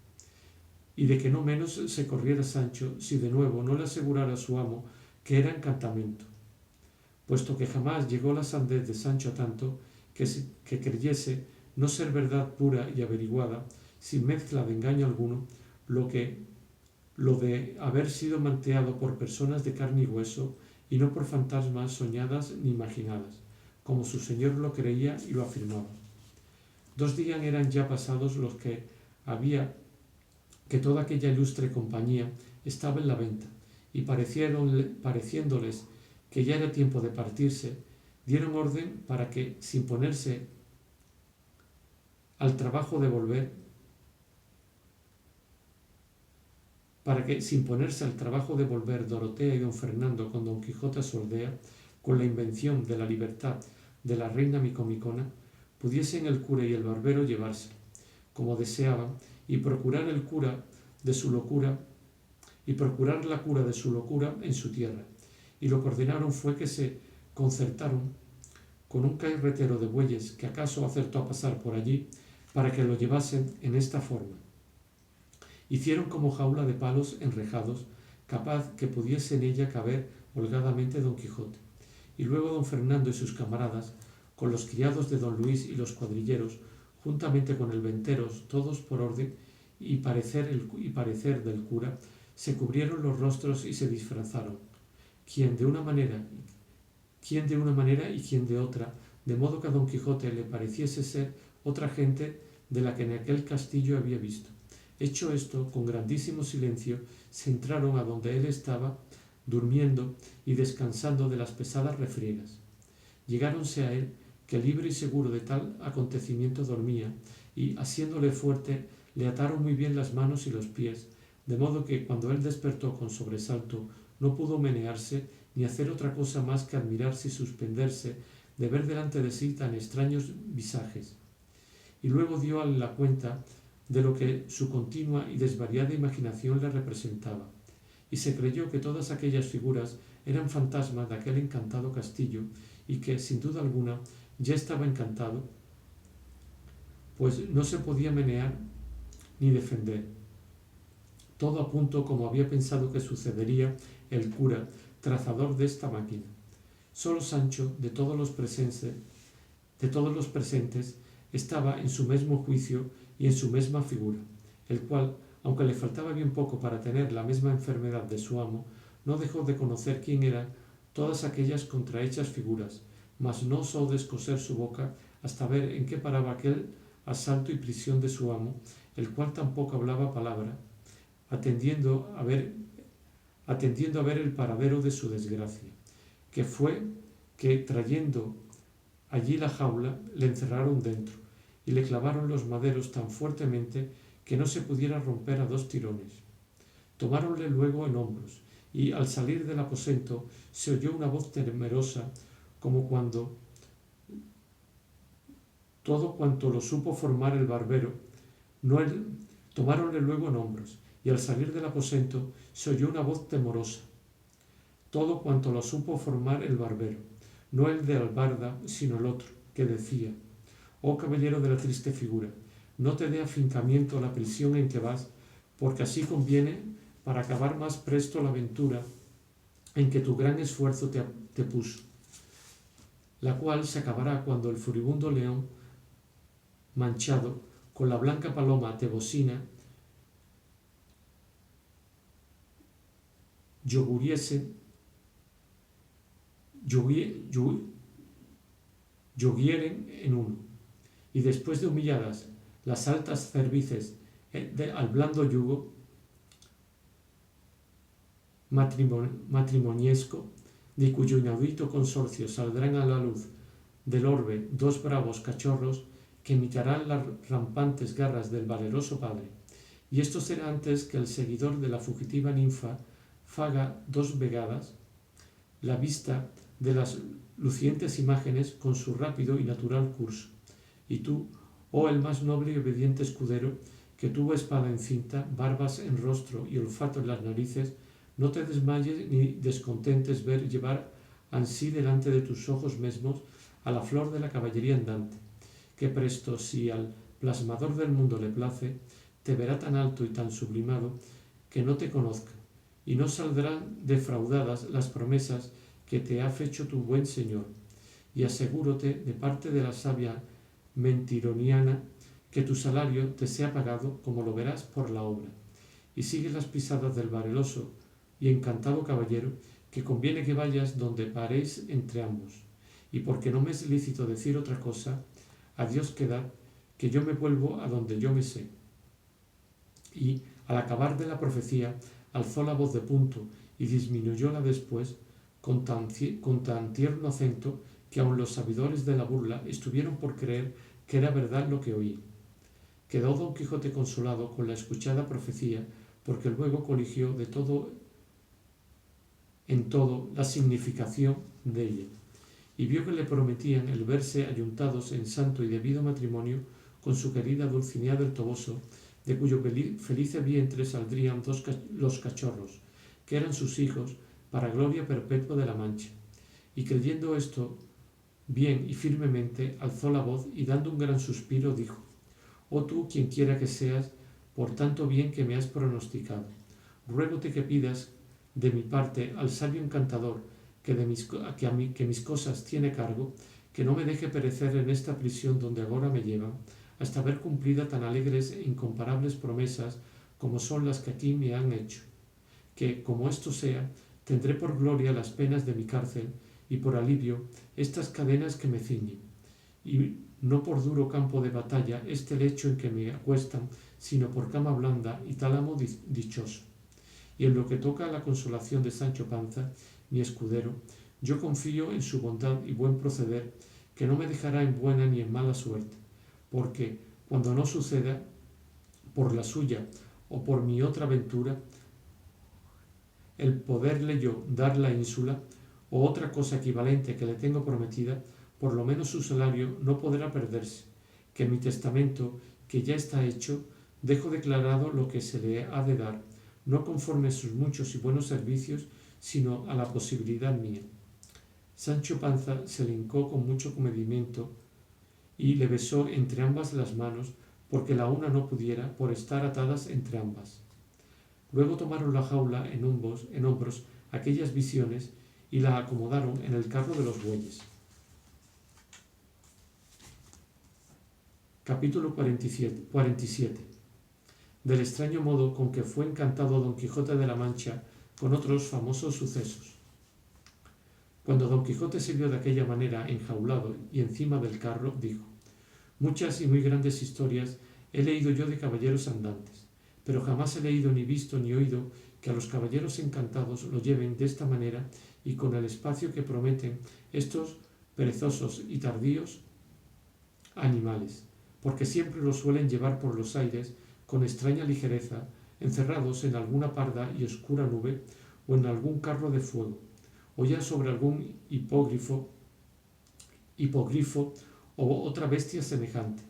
y de que no menos se corriera Sancho si de nuevo no le asegurara a su amo que era encantamento, puesto que jamás llegó la sandez de Sancho a tanto que creyese no ser verdad pura y averiguada, sin mezcla de engaño alguno, lo de haber sido manteado por personas de carne y hueso, y no por fantasmas soñadas ni imaginadas, como su señor lo creía y lo afirmaba. 2 días eran ya pasados los que había que toda aquella ilustre compañía estaba en la venta, y pareciéndoles que ya era tiempo de partirse, dieron orden para que, sin ponerse al trabajo de volver Dorotea y don Fernando con don Quijote a su aldea, con la invención de la libertad de la reina Micomicona, pudiesen el cura y el barbero llevarse, como deseaban, y procurar la cura de su locura en su tierra. Y lo que ordenaron fue que se concertaron con un carretero de bueyes que acaso acertó a pasar por allí, para que lo llevasen en esta forma. Hicieron como jaula de palos enrejados, capaz que pudiese en ella caber holgadamente don Quijote. Y luego don Fernando y sus camaradas, con los criados de don Luis y los cuadrilleros, juntamente con el venteros, todos por orden y parecer del cura, se cubrieron los rostros y se disfrazaron, quien de una manera y quien de otra, de modo que a don Quijote le pareciese ser otra gente de la que en aquel castillo había visto. Hecho esto, con grandísimo silencio, se entraron a donde él estaba durmiendo y descansando de las pesadas refriegas. Llegáronse a él, que libre y seguro de tal acontecimiento dormía, y asiéndole fuerte, le ataron muy bien las manos y los pies, de modo que cuando él despertó con sobresalto, no pudo menearse ni hacer otra cosa más que admirarse y suspenderse de ver delante de sí tan extraños visajes. Y luego dio a la cuenta de lo que su continua y desvariada imaginación le representaba, y se creyó que todas aquellas figuras eran fantasmas de aquel encantado castillo, y que, sin duda alguna, ya estaba encantado, pues no se podía menear ni defender. Todo a punto como había pensado que sucedería el cura, trazador de esta máquina. Solo Sancho, de todos los presentes, estaba en su mismo juicio y en su misma figura, el cual, aunque le faltaba bien poco para tener la misma enfermedad de su amo, no dejó de conocer quién eran todas aquellas contrahechas figuras, mas no osó descoser su boca hasta ver en qué paraba aquel asalto y prisión de su amo, el cual tampoco hablaba palabra, atendiendo a ver el paradero de su desgracia, que fue que, trayendo allí la jaula, le encerraron dentro, y le clavaron los maderos tan fuertemente que no se pudiera romper a 2 tirones. Tomáronle luego en hombros, y al salir del aposento se oyó una voz temerosa, como cuando todo cuanto lo supo formar el barbero, tomáronle luego en hombros, y al salir del aposento se oyó una voz temorosa, todo cuanto lo supo formar el barbero, no el de albarda, sino el otro, que decía: «Oh caballero de la triste figura, no te dé afincamiento la prisión en que vas, porque así conviene para acabar más presto la aventura en que tu gran esfuerzo te puso, la cual se acabará cuando el furibundo león manchado con la blanca paloma tebosina yoguieren en uno, y después de humilladas las altas cervices al blando yugo matrimoniesco, de cuyo inaudito consorcio saldrán a la luz del orbe 2 bravos cachorros que imitarán las rampantes garras del valeroso padre, y esto será antes que el seguidor de la fugitiva ninfa faga 2 vegadas la vista de las lucientes imágenes con su rápido y natural curso. Y tú, oh el más noble y obediente escudero, que tuvo espada en cinta, barbas en rostro y olfato en las narices, no te desmayes ni descontentes ver llevar ansí delante de tus ojos mesmos a la flor de la caballería andante, que presto, si al plasmador del mundo le place, te verá tan alto y tan sublimado que no te conozca, y no saldrán defraudadas las promesas que te ha fecho tu buen señor. Y asegúrote, de parte de la sabia mentironiana, que tu salario te sea pagado, como lo verás, por la obra. Y sigue las pisadas del valeroso y encantado caballero, que conviene que vayas donde paréis entre ambos. Y porque no me es lícito decir otra cosa, a Dios quedad, que yo me vuelvo a donde yo me sé. Y, al acabar de la profecía, alzó la voz de punto y disminuyóla después con tan tierno acento que aun los sabidores de la burla estuvieron por creer que era verdad lo que oí. Quedó don Quijote consolado con la escuchada profecía, porque luego coligió de todo en todo la significación de ella, y vio que le prometían el verse ayuntados en santo y debido matrimonio con su querida Dulcinea del Toboso, de cuyo felice vientre saldrían los cachorros, que eran sus hijos, para gloria perpetua de la Mancha. Y creyendo esto bien y firmemente, alzó la voz y dando un gran suspiro dijo: «Oh tú, quien quiera que seas, por tanto bien que me has pronosticado, ruégote que pidas de mi parte al sabio encantador que mis cosas tiene cargo, que no me deje perecer en esta prisión donde ahora me llevan, hasta ver cumplida tan alegres e incomparables promesas como son las que aquí me han hecho, que, como esto sea, tendré por gloria las penas de mi cárcel y por alivio estas cadenas que me ciñen, y no por duro campo de batalla este lecho en que me acuestan, sino por cama blanda y tálamo dichoso. Y en lo que toca a la consolación de Sancho Panza, mi escudero, yo confío en su bondad y buen proceder, que no me dejará en buena ni en mala suerte, porque cuando no suceda por la suya o por mi otra ventura, el poderle yo dar la ínsula o otra cosa equivalente que le tengo prometida, por lo menos su salario no podrá perderse, que en mi testamento, que ya está hecho, dejo declarado lo que se le ha de dar, no conforme a sus muchos y buenos servicios, sino a la posibilidad mía». Sancho Panza se le hincó con mucho comedimiento y le besó entre ambas las manos, porque la una no pudiera por estar atadas entre ambas. Luego tomaron la jaula en hombros aquellas visiones y la acomodaron en el carro de los bueyes. Capítulo 47. Del extraño modo con que fue encantado Don Quijote de la Mancha con otros famosos sucesos. Cuando Don Quijote se vio de aquella manera enjaulado y encima del carro, dijo: «Muchas y muy grandes historias he leído yo de caballeros andantes, pero jamás he leído ni visto ni oído que a los caballeros encantados lo lleven de esta manera y con el espacio que prometen estos perezosos y tardíos animales, porque siempre los suelen llevar por los aires con extraña ligereza, encerrados en alguna parda y oscura nube, o en algún carro de fuego, o ya sobre algún hipogrifo o otra bestia semejante.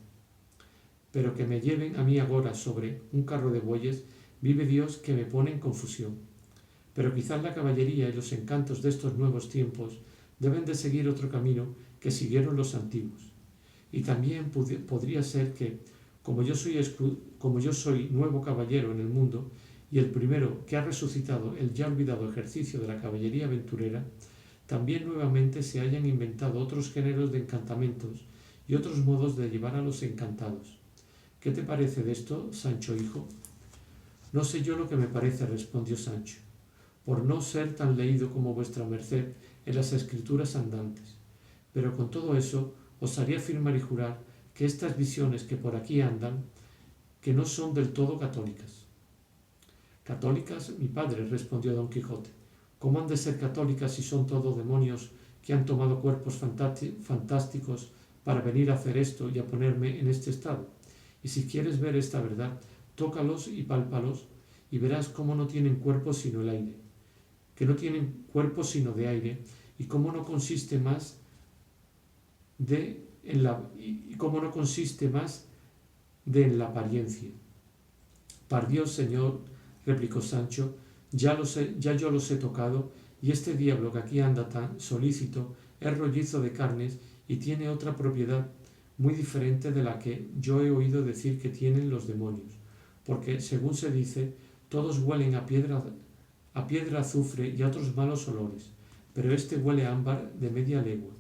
Pero que me lleven a mí agora sobre un carro de bueyes, vive Dios que me pone en confusión. Pero quizás la caballería y los encantos de estos nuevos tiempos deben de seguir otro camino que siguieron los antiguos. Y también podría ser que, como yo soy nuevo caballero en el mundo, y el primero que ha resucitado el ya olvidado ejercicio de la caballería aventurera, también nuevamente se hayan inventado otros géneros de encantamentos y otros modos de llevar a los encantados. ¿Qué te parece de esto, Sancho hijo? No sé yo lo que me parece, respondió Sancho, por no ser tan leído como vuestra merced en las escrituras andantes, pero con todo eso os haría afirmar y jurar que estas visiones que por aquí andan, que no son del todo católicas. «¿Católicas, mi padre?», respondió Don Quijote. «¿Cómo han de ser católicas si son todos demonios que han tomado cuerpos fantásticos para venir a hacer esto y a ponerme en este estado? Y si quieres ver esta verdad, tócalos y pálpalos y verás cómo no tienen cuerpo sino el aire, que no tienen cuerpo sino de aire, y cómo no consiste más en la apariencia». «Par Dios, señor», replicó Sancho, ya yo los he tocado, y este diablo que aquí anda tan solícito es rollizo de carnes y tiene otra propiedad muy diferente de la que yo he oído decir que tienen los demonios, porque, según se dice, todos huelen a piedra, azufre y a otros malos olores, pero este huele a ámbar de media legua.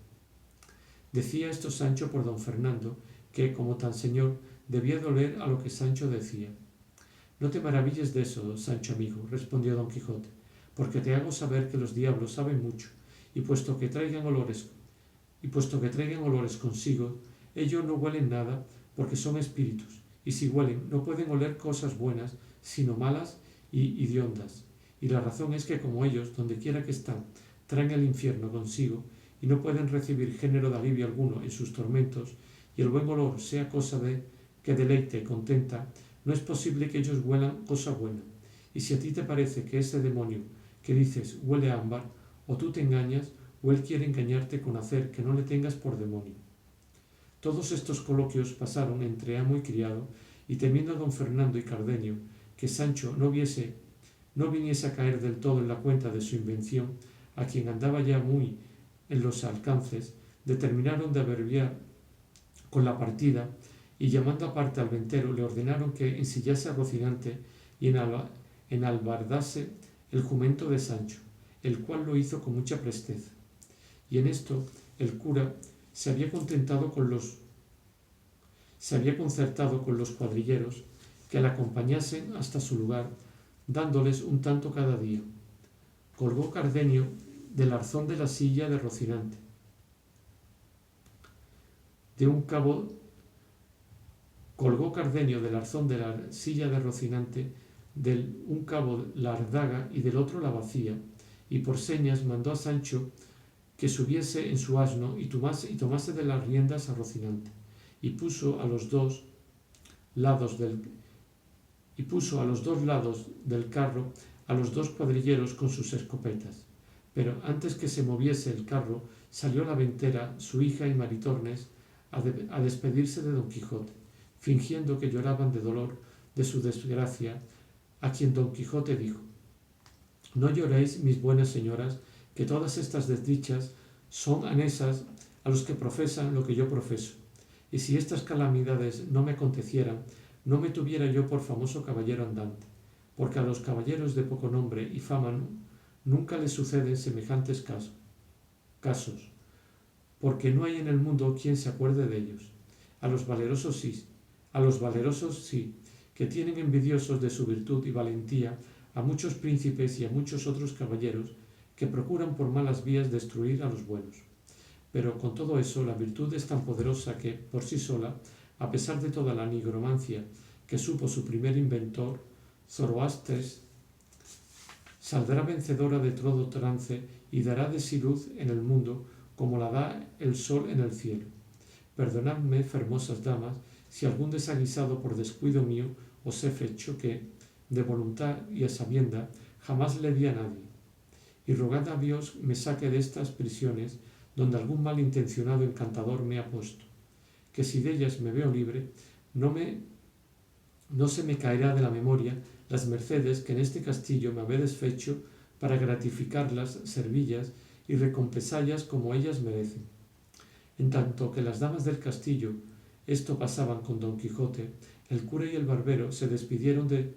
Decía esto Sancho por don Fernando, que, como tan señor, debía doler a lo que Sancho decía. No te maravilles de eso, Sancho amigo, respondió Don Quijote, porque te hago saber que los diablos saben mucho, y puesto que traigan olores consigo, ellos no huelen nada porque son espíritus, y si huelen no pueden oler cosas buenas, sino malas y hediondas. Y la razón es que como ellos, donde quiera que están, traen el infierno consigo, y no pueden recibir género de alivio alguno en sus tormentos, y el buen olor sea cosa que deleite y contenta, no es posible que ellos huelan cosa buena. Y si a ti te parece que ese demonio que dices huele a ámbar, o tú te engañas, o él quiere engañarte con hacer que no le tengas por demonio. Todos estos coloquios pasaron entre amo y criado, y temiendo a don Fernando y Cardenio que Sancho no viniese a caer del todo en la cuenta de su invención, a quien andaba ya muy en los alcances, determinaron de abreviar con la partida, y llamando aparte al ventero le ordenaron que ensillase a Rocinante y enalbardase el jumento de Sancho, el cual lo hizo con mucha presteza. Y en esto el cura se había concertado con los cuadrilleros que le acompañasen hasta su lugar, dándoles un tanto cada día. Colgó Cardenio del arzón de la silla de Rocinante, un cabo la ardaga y del otro la bacía, y por señas mandó a Sancho que subiese en su asno y tomase de las riendas a Rocinante, y puso a los dos lados del carro a los dos cuadrilleros con sus escopetas. Pero antes que se moviese el carro, salió la ventera, su hija y Maritornes, a despedirse de Don Quijote, fingiendo que lloraban de dolor de su desgracia, a quien Don Quijote dijo: no lloréis, mis buenas señoras, que todas estas desdichas son anesas a los que profesan lo que yo profeso, y si estas calamidades no me acontecieran, no me tuviera yo por famoso caballero andante, porque a los caballeros de poco nombre y fama nunca les suceden semejantes casos, porque no hay en el mundo quien se acuerde de ellos. A los valerosos sí, que tienen envidiosos de su virtud y valentía a muchos príncipes y a muchos otros caballeros que procuran por malas vías destruir a los buenos. Pero con todo eso, la virtud es tan poderosa que, por sí sola, a pesar de toda la nigromancia que supo su primer inventor, Zoroastres, saldrá vencedora de todo trance y dará de sí luz en el mundo como la da el sol en el cielo. Perdonadme, fermosas damas, si algún desaguisado por descuido mío os he fecho que, de voluntad y a sabienda, jamás le di a nadie. Y rogad a Dios me saque de estas prisiones donde algún malintencionado encantador me ha puesto, que si de ellas me veo libre, no se me caerá de la memoria las mercedes que en este castillo me habedes fecho para gratificarlas, servillas y recompensallas como ellas merecen. En tanto que las damas del castillo esto pasaban con Don Quijote, el cura y el barbero se despidieron de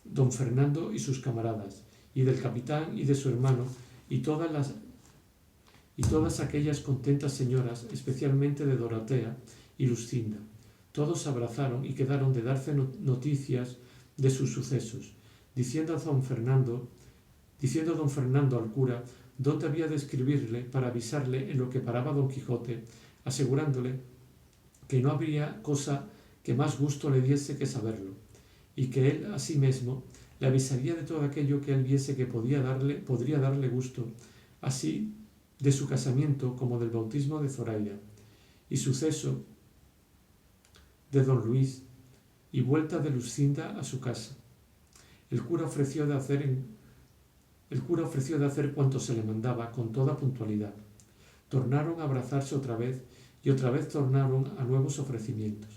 don Fernando y sus camaradas, y del capitán y de su hermano, y todas aquellas contentas señoras, especialmente de Dorotea y Luscinda. Todos se abrazaron y quedaron de darse noticias de sus sucesos, diciendo don Fernando al cura dónde había de escribirle para avisarle en lo que paraba Don Quijote, asegurándole que no habría cosa que más gusto le diese que saberlo, y que él asimismo le avisaría de todo aquello que él viese que podría darle gusto, así de su casamiento como del bautismo de Zoraida, y suceso de don Luis, y vuelta de Luscinda a su casa. El cura ofreció de hacer cuanto se le mandaba con toda puntualidad. Tornaron a abrazarse otra vez, y otra vez tornaron a nuevos ofrecimientos.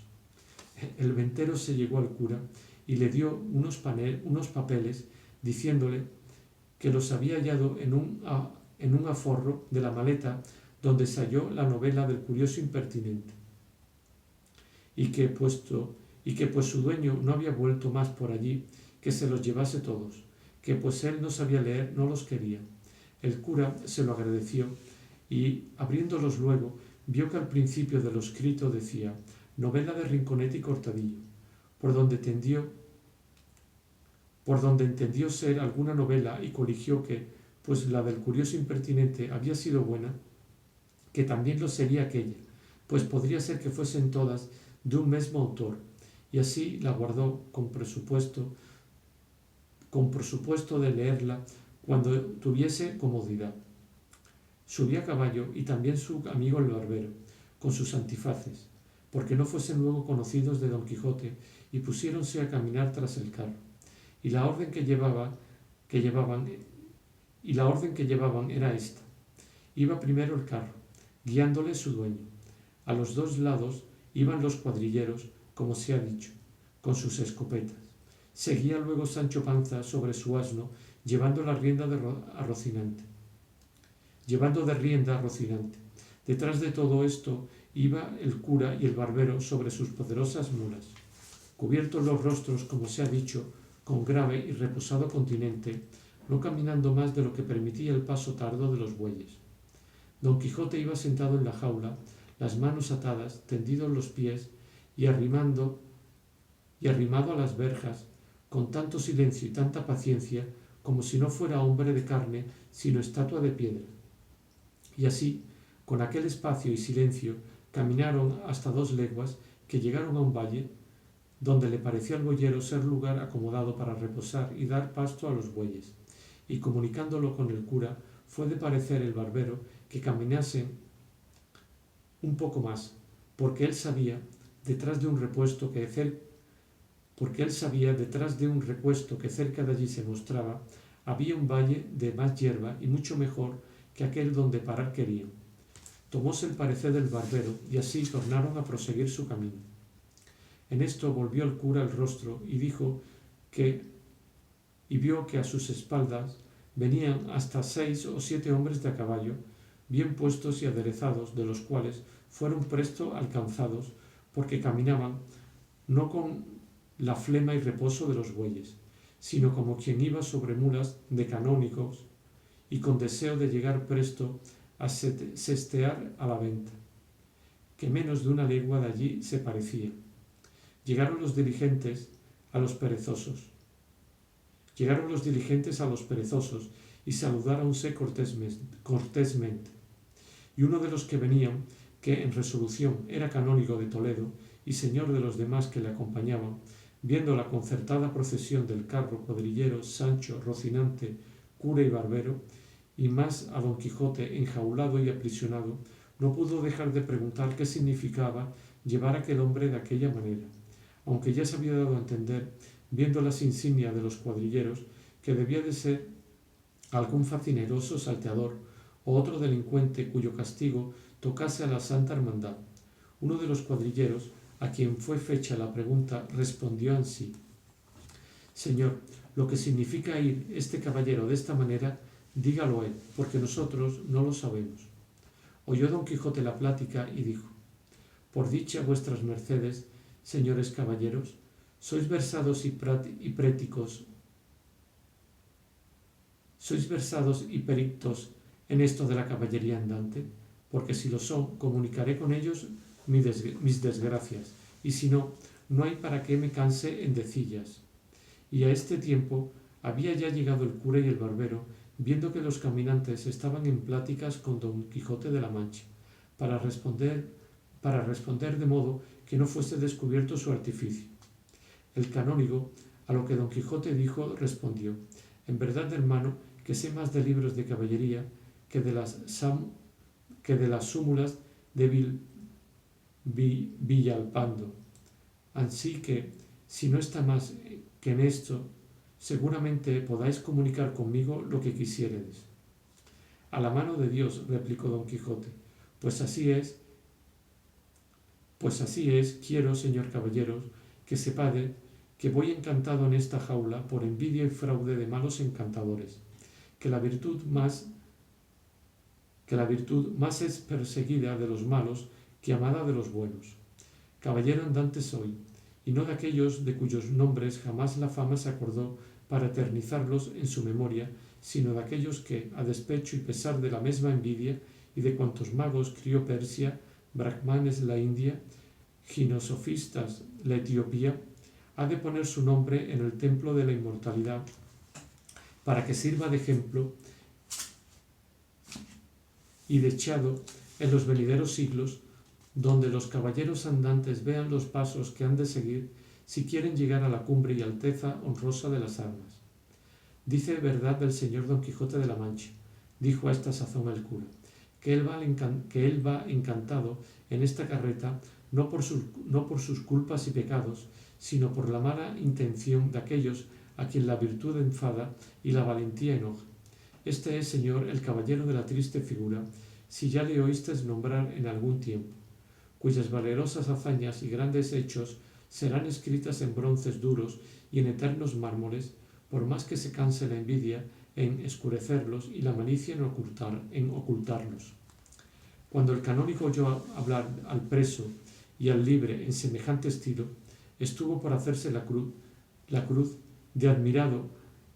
El ventero se llegó al cura y le dio unos papeles, diciéndole que los había hallado en un aforro de la maleta donde se halló la novela del curioso impertinente, y que pues su dueño no había vuelto más por allí, que se los llevase todos, que pues él no sabía leer, no los quería. El cura se lo agradeció, y abriéndolos luego, vio que al principio de lo escrito decía: novela de Rinconete y Cortadillo, por donde entendió ser alguna novela y coligió que, pues la del curioso impertinente había sido buena, que también lo sería aquella, pues podría ser que fuesen todas de un mismo autor, y así la guardó con presupuesto de leerla cuando tuviese comodidad. Subió a caballo y también su amigo el barbero, con sus antifaces, porque no fuesen luego conocidos de Don Quijote, y pusiéronse a caminar tras el carro. Y la orden que llevaban era esta: iba primero el carro, guiándole su dueño. A los dos lados iban los cuadrilleros, como se ha dicho, con sus escopetas. Seguía luego Sancho Panza sobre su asno, llevando de rienda a Rocinante. Detrás de todo esto iba el cura y el barbero sobre sus poderosas mulas, cubiertos los rostros, como se ha dicho, con grave y reposado continente, no caminando más de lo que permitía el paso tardo de los bueyes. Don Quijote iba sentado en la jaula, las manos atadas, tendidos los pies y arrimado a las verjas, con tanto silencio y tanta paciencia, como si no fuera hombre de carne, sino estatua de piedra. Y así, con aquel espacio y silencio, caminaron hasta 2 leguas, que llegaron a un valle, donde le pareció al boyero ser lugar acomodado para reposar y dar pasto a los bueyes. Y comunicándolo con el cura, fue de parecer el barbero que caminasen un poco más, porque él sabía, detrás de un repuesto que cerca de allí se mostraba, había un valle de más hierba y mucho mejor que aquel donde parar querían. Tomóse el parecer del barbero, y así tornaron a proseguir su camino. En esto volvió el cura el rostro y vio que a sus espaldas venían hasta 6 o 7 hombres de a caballo, bien puestos y aderezados, de los cuales fueron presto alcanzados, porque caminaban no con la flema y reposo de los bueyes, sino como quien iba sobre mulas de canónigos y con deseo de llegar presto a sestear a la venta, que menos de 1 legua de allí se parecía. Llegaron los diligentes a los perezosos, y saludáronse cortésmente. Y uno de los que venían, que en resolución era canónigo de Toledo y señor de los demás que le acompañaban, viendo la concertada procesión del carro, cuadrillero, Sancho, Rocinante, cura y barbero, y más a Don Quijote enjaulado y aprisionado, no pudo dejar de preguntar qué significaba llevar a aquel hombre de aquella manera, aunque ya se había dado a entender, viendo las insignias de los cuadrilleros, que debía de ser algún facineroso salteador o otro delincuente cuyo castigo tocase a la Santa Hermandad. Uno de los cuadrilleros, a quien fue fecha la pregunta, respondió ansí: Señor, lo que significa ir este caballero de esta manera, dígalo él, porque nosotros no lo sabemos. Oyó Don Quijote la plática y dijo: Por dicha vuestras mercedes, señores caballeros, sois versados y peritos en esto de la caballería andante, porque si lo son, comunicaré con ellos mis desgracias, y si no, no hay para qué me canse en decillas. Y a este tiempo había ya llegado el cura y el barbero, viendo que los caminantes estaban en pláticas con Don Quijote de la Mancha, para responder de modo que no fuese descubierto su artificio. El canónigo, a lo que Don Quijote dijo, respondió: En verdad, hermano, que sé más de libros de caballería que de las súmulas de Villalpando. Así que, si no está más que en esto, seguramente podáis comunicar conmigo lo que quisiéredes. A la mano de Dios, replicó Don Quijote, pues así es, quiero, señor caballero, que sepade que voy encantado en esta jaula por envidia y fraude de malos encantadores, que la virtud más es perseguida de los malos que amada de los buenos. Caballero andante soy, y no de aquellos de cuyos nombres jamás la fama se acordó para eternizarlos en su memoria, sino de aquellos que, a despecho y pesar de la misma envidia y de cuantos magos crió Persia, brahmanes la India, Ginosofistas, la Etiopía, ha de poner su nombre en el templo de la inmortalidad para que sirva de ejemplo y dechado en los venideros siglos, donde los caballeros andantes vean los pasos que han de seguir si quieren llegar a la cumbre y alteza honrosa de las armas. Dice verdad del señor Don Quijote de la Mancha, dijo a esta sazón el cura, que él va encantado en esta carreta no por sus culpas y pecados, sino por la mala intención de aquellos a quien la virtud enfada y la valentía enoja. Este es, señor, el caballero de la triste figura, si ya le oísteis nombrar en algún tiempo, cuyas valerosas hazañas y grandes hechos serán escritas en bronces duros y en eternos mármoles, por más que se canse la envidia en escurecerlos y la malicia en ocultarlos. Cuando el canónigo oyó hablar al preso y al libre en semejante estilo, estuvo por hacerse la cruz de admirado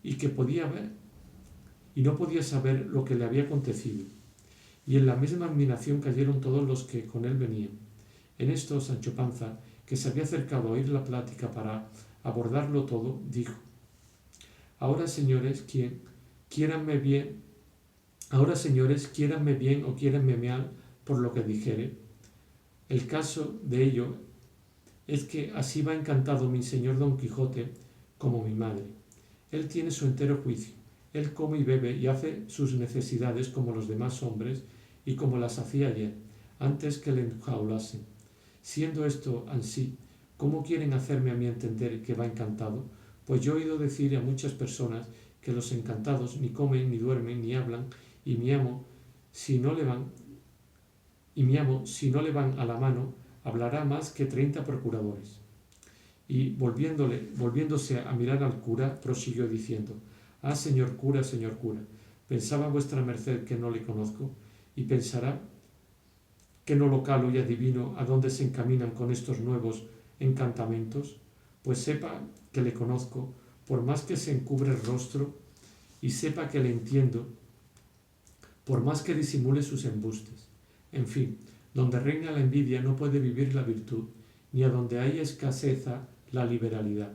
y que podía ver y no podía saber lo que le había acontecido. Y en la misma admiración cayeron todos los que con él venían. En esto Sancho Panza, que se había acercado a oír la plática para abordarlo todo, dijo: Ahora, señores, quiéranme bien o quiéranme mal por lo que dijere. El caso de ello es que así va encantado mi señor Don Quijote como mi madre. Él tiene su entero juicio. Él come y bebe y hace sus necesidades como los demás hombres y como las hacía ayer, antes que le enjaulasen. Siendo esto ansí, ¿cómo quieren hacerme a mí entender que va encantado? Pues yo he oído decir a muchas personas que los encantados ni comen, ni duermen, ni hablan, y mi amo, si no le van a la mano, hablará más que 30 procuradores. Y volviéndose a mirar al cura, prosiguió diciendo: Ah, señor cura, ¿pensaba vuestra merced que no le conozco? ¿Y pensará que no lo calo y adivino a dónde se encaminan con estos nuevos encantamentos? Pues sepa que le conozco, por más que se encubre el rostro, y sepa que le entiendo, por más que disimule sus embustes. En fin, donde reina la envidia no puede vivir la virtud, ni a donde hay escaseza la liberalidad.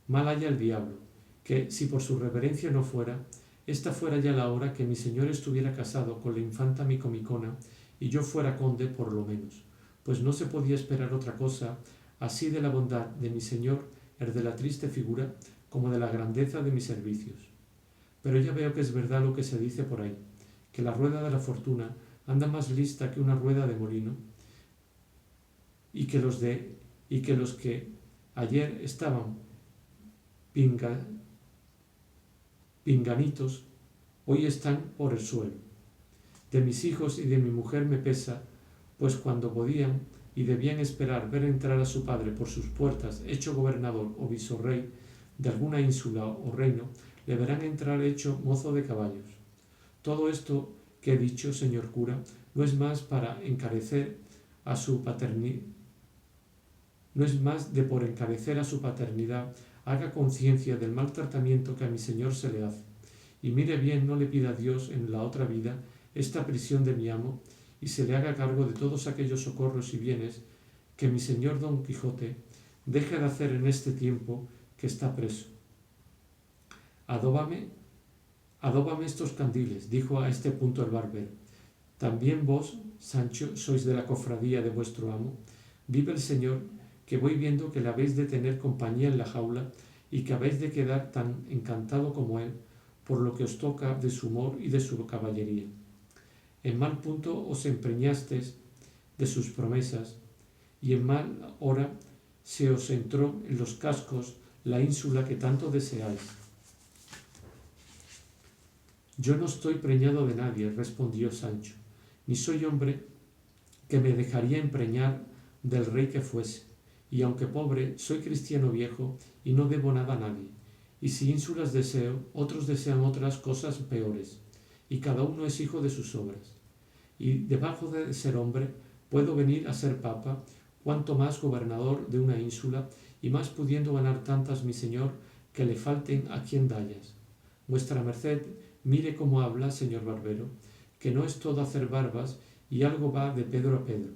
Mal haya el diablo, que si por su reverencia no fuera, esta fuera ya la hora que mi señor estuviera casado con la infanta Micomicona y yo fuera conde por lo menos, pues no se podía esperar otra cosa así de la bondad de mi señor el de la triste figura como de la grandeza de mis servicios. Pero ya veo que es verdad lo que se dice por ahí, que la rueda de la fortuna anda más lista que una rueda de molino, y que los que ayer estaban pinganitos hoy están por el suelo. De mis hijos y de mi mujer me pesa, pues cuando podían y debían esperar ver entrar a su padre por sus puertas hecho gobernador o visorrey de alguna ínsula o reino, le verán entrar hecho mozo de caballos. Todo esto que he dicho, señor cura, no es más para encarecer a su paternidad, no es más de por encarecer a su paternidad haga conciencia del mal tratamiento que a mi señor se le hace, y mire bien no le pida a Dios en la otra vida esta prisión de mi amo, y se le haga cargo de todos aquellos socorros y bienes que mi señor Don Quijote deje de hacer en este tiempo que está preso. Adóbame estos candiles, dijo a este punto el barbero. También vos, Sancho, sois de la cofradía de vuestro amo. Vive el señor, que voy viendo que le habéis de tener compañía en la jaula y que habéis de quedar tan encantado como él, por lo que os toca de su humor y de su caballería. En mal punto os empreñastes de sus promesas, y en mal hora se os entró en los cascos la ínsula que tanto deseáis. Yo no estoy preñado de nadie, respondió Sancho, ni soy hombre que me dejaría empreñar del rey que fuese, y aunque pobre, soy cristiano viejo y no debo nada a nadie, y si ínsulas deseo, otros desean otras cosas peores, y cada uno es hijo de sus obras. Y debajo de ser hombre, puedo venir a ser papa, cuanto más gobernador de una ínsula, y más pudiendo ganar tantas mi señor, que le falten a quien dallas. Vuestra merced, mire cómo habla, señor barbero, que no es todo hacer barbas, y algo va de Pedro a Pedro.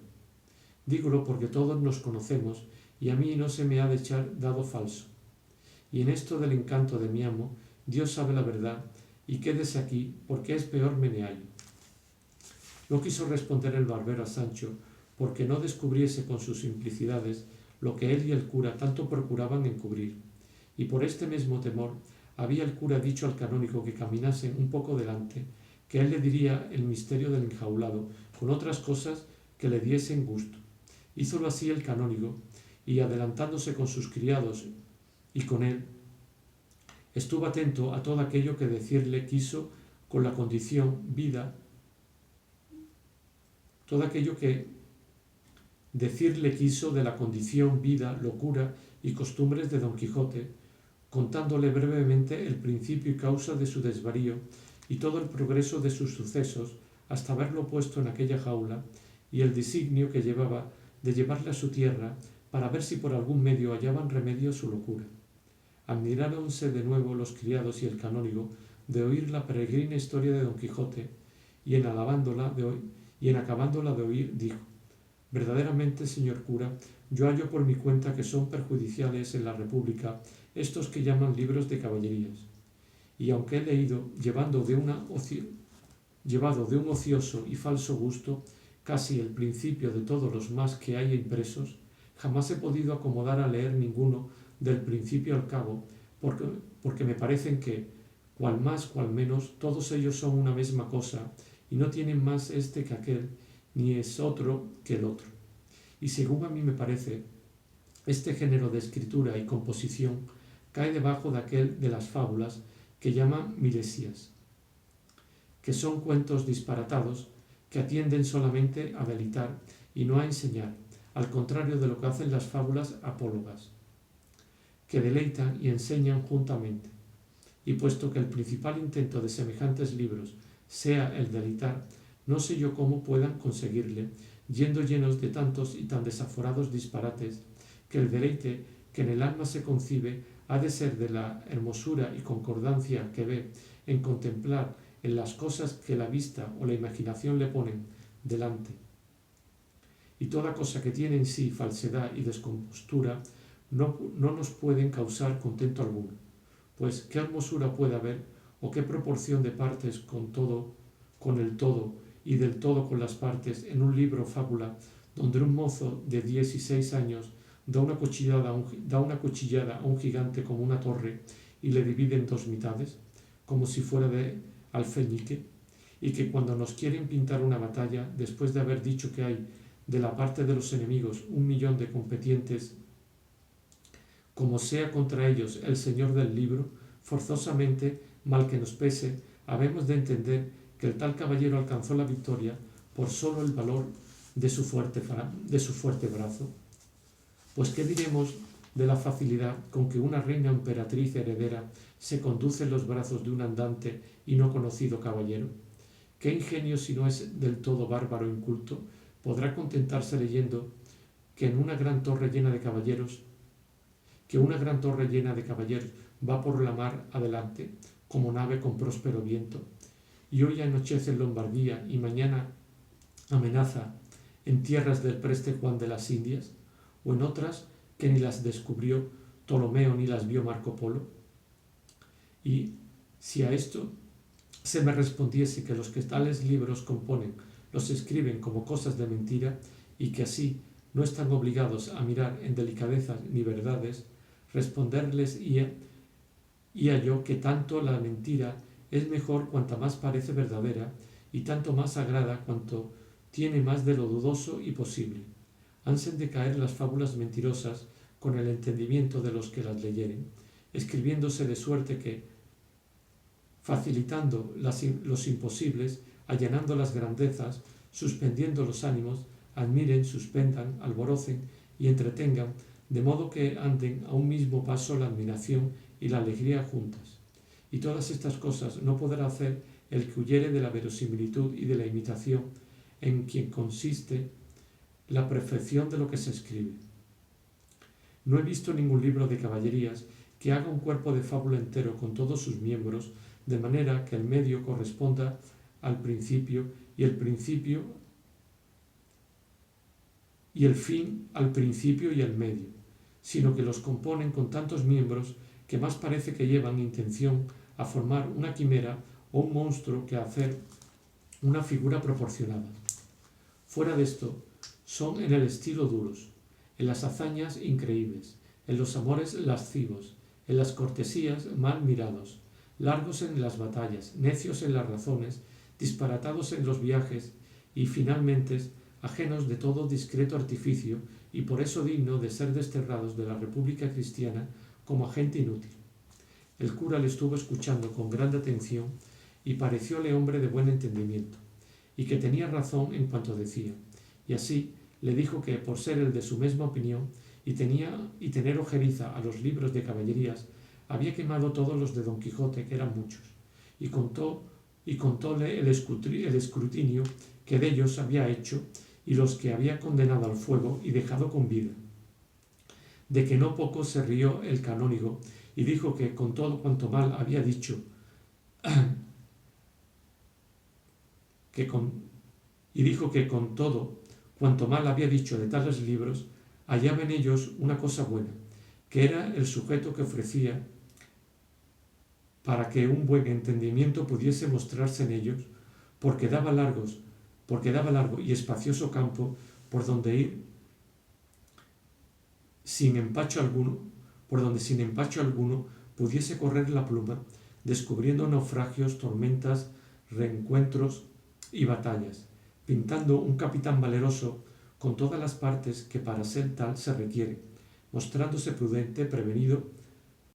Dígolo porque todos nos conocemos y a mí no se me ha de echar dado falso. Y en esto del encanto de mi amo, Dios sabe la verdad, y quédese aquí, porque es peor me hallo. No quiso responder el barbero a Sancho, porque no descubriese con sus simplicidades lo que él y el cura tanto procuraban encubrir. Y por este mismo temor había el cura dicho al canónigo que caminase un poco delante, que él le diría el misterio del enjaulado, con otras cosas que le diesen gusto. Hízolo así el canónigo, y adelantándose con sus criados y con él, estuvo atento a todo aquello que decirle quiso con la condición vida, todo aquello que decirle quiso de la condición, vida, locura y costumbres de Don Quijote, contándole brevemente el principio y causa de su desvarío y todo el progreso de sus sucesos hasta haberlo puesto en aquella jaula y el designio que llevaba de llevarle a su tierra para ver si por algún medio hallaban remedio a su locura. Admiráronse de nuevo los criados y el canónigo de oír la peregrina historia de Don Quijote y en acabándola de oír dijo: verdaderamente, señor cura, yo hallo por mi cuenta que son perjudiciales en la república estos que llaman libros de caballerías, y aunque he leído, llevado de un ocioso y falso gusto, casi el principio de todos los más que hay impresos, jamás he podido acomodar a leer ninguno del principio al cabo, porque me parecen que, cual más cual menos, todos ellos son una misma cosa, y no tienen más este que aquel, ni es otro que el otro. Y según a mí me parece, este género de escritura y composición cae debajo de aquel de las fábulas que llaman milesías, que son cuentos disparatados que atienden solamente a delitar y no a enseñar, al contrario de lo que hacen las fábulas apólogas, que deleitan y enseñan juntamente. Y puesto que el principal intento de semejantes libros sea el deleitar, no sé yo cómo puedan conseguirle, yendo llenos de tantos y tan desaforados disparates, que el deleite que en el alma se concibe ha de ser de la hermosura y concordancia que ve en contemplar en las cosas que la vista o la imaginación le ponen delante. Y toda cosa que tiene en sí falsedad y descompostura no nos pueden causar contento alguno, pues qué hermosura puede haber o qué proporción de partes con el todo y del todo con las partes en un libro fábula donde un mozo de 16 años da una cuchillada a un gigante como una torre y le divide en dos mitades, como si fuera de alfeñique, y que cuando nos quieren pintar una batalla, después de haber dicho que hay de la parte de los enemigos 1.000.000 de competientes, como sea contra ellos el señor del libro, forzosamente, mal que nos pese, habemos de entender que el tal caballero alcanzó la victoria por solo el valor de su fuerte brazo. Pues ¿qué diremos de la facilidad con que una reina emperatriz heredera se conduce en los brazos de un andante y no conocido caballero? ¿Qué ingenio, si no es del todo bárbaro e inculto, podrá contentarse leyendo que una gran torre llena de caballeros va por la mar adelante, como nave con próspero viento, y hoy anochece en Lombardía y mañana amenaza en tierras del preste Juan de las Indias, o en otras que ni las descubrió Ptolomeo ni las vio Marco Polo? Y si a esto se me respondiese que los que tales libros componen los escriben como cosas de mentira y que así no están obligados a mirar en delicadezas ni verdades, responderles y a yo que tanto la mentira es mejor cuanta más parece verdadera y tanto más agrada cuanto tiene más de lo dudoso y posible. Hansen de caer las fábulas mentirosas con el entendimiento de los que las leyeren, escribiéndose de suerte que, facilitando los imposibles, allanando las grandezas, suspendiendo los ánimos, admiren, suspendan, alborocen y entretengan, de modo que anden a un mismo paso la admiración y la alegría juntas. Y todas estas cosas no podrá hacer el que huyere de la verosimilitud y de la imitación, en quien consiste la perfección de lo que se escribe. No he visto ningún libro de caballerías que haga un cuerpo de fábula entero con todos sus miembros, de manera que el medio corresponda al principio y el principio y el fin al principio y al medio, sino que los componen con tantos miembros que más parece que llevan intención a formar una quimera o un monstruo que a hacer una figura proporcionada. Fuera de esto, son en el estilo duros, en las hazañas increíbles, en los amores lascivos, en las cortesías mal mirados, largos en las batallas, necios en las razones, disparatados en los viajes y finalmente ajenos de todo discreto artificio y por eso digno de ser desterrados de la República Cristiana como agente inútil. El cura le estuvo escuchando con grande atención y parecióle hombre de buen entendimiento, y que tenía razón en cuanto decía, y así le dijo que, por ser él de su misma opinión y tener ojeriza a los libros de caballerías, había quemado todos los de Don Quijote, que eran muchos, y contóle el escrutinio que de ellos había hecho y los que había condenado al fuego y dejado con vida. De que no poco se rió el canónigo y dijo que con todo cuanto mal había dicho con todo cuanto mal había dicho de tales libros, hallaba en ellos una cosa buena, que era el sujeto que ofrecía para que un buen entendimiento pudiese mostrarse en ellos, porque daba largo y espacioso campo por donde ir sin empacho alguno, pudiese correr la pluma, descubriendo naufragios, tormentas, reencuentros y batallas, pintando un capitán valeroso con todas las partes que para ser tal se requiere, mostrándose prudente, prevenido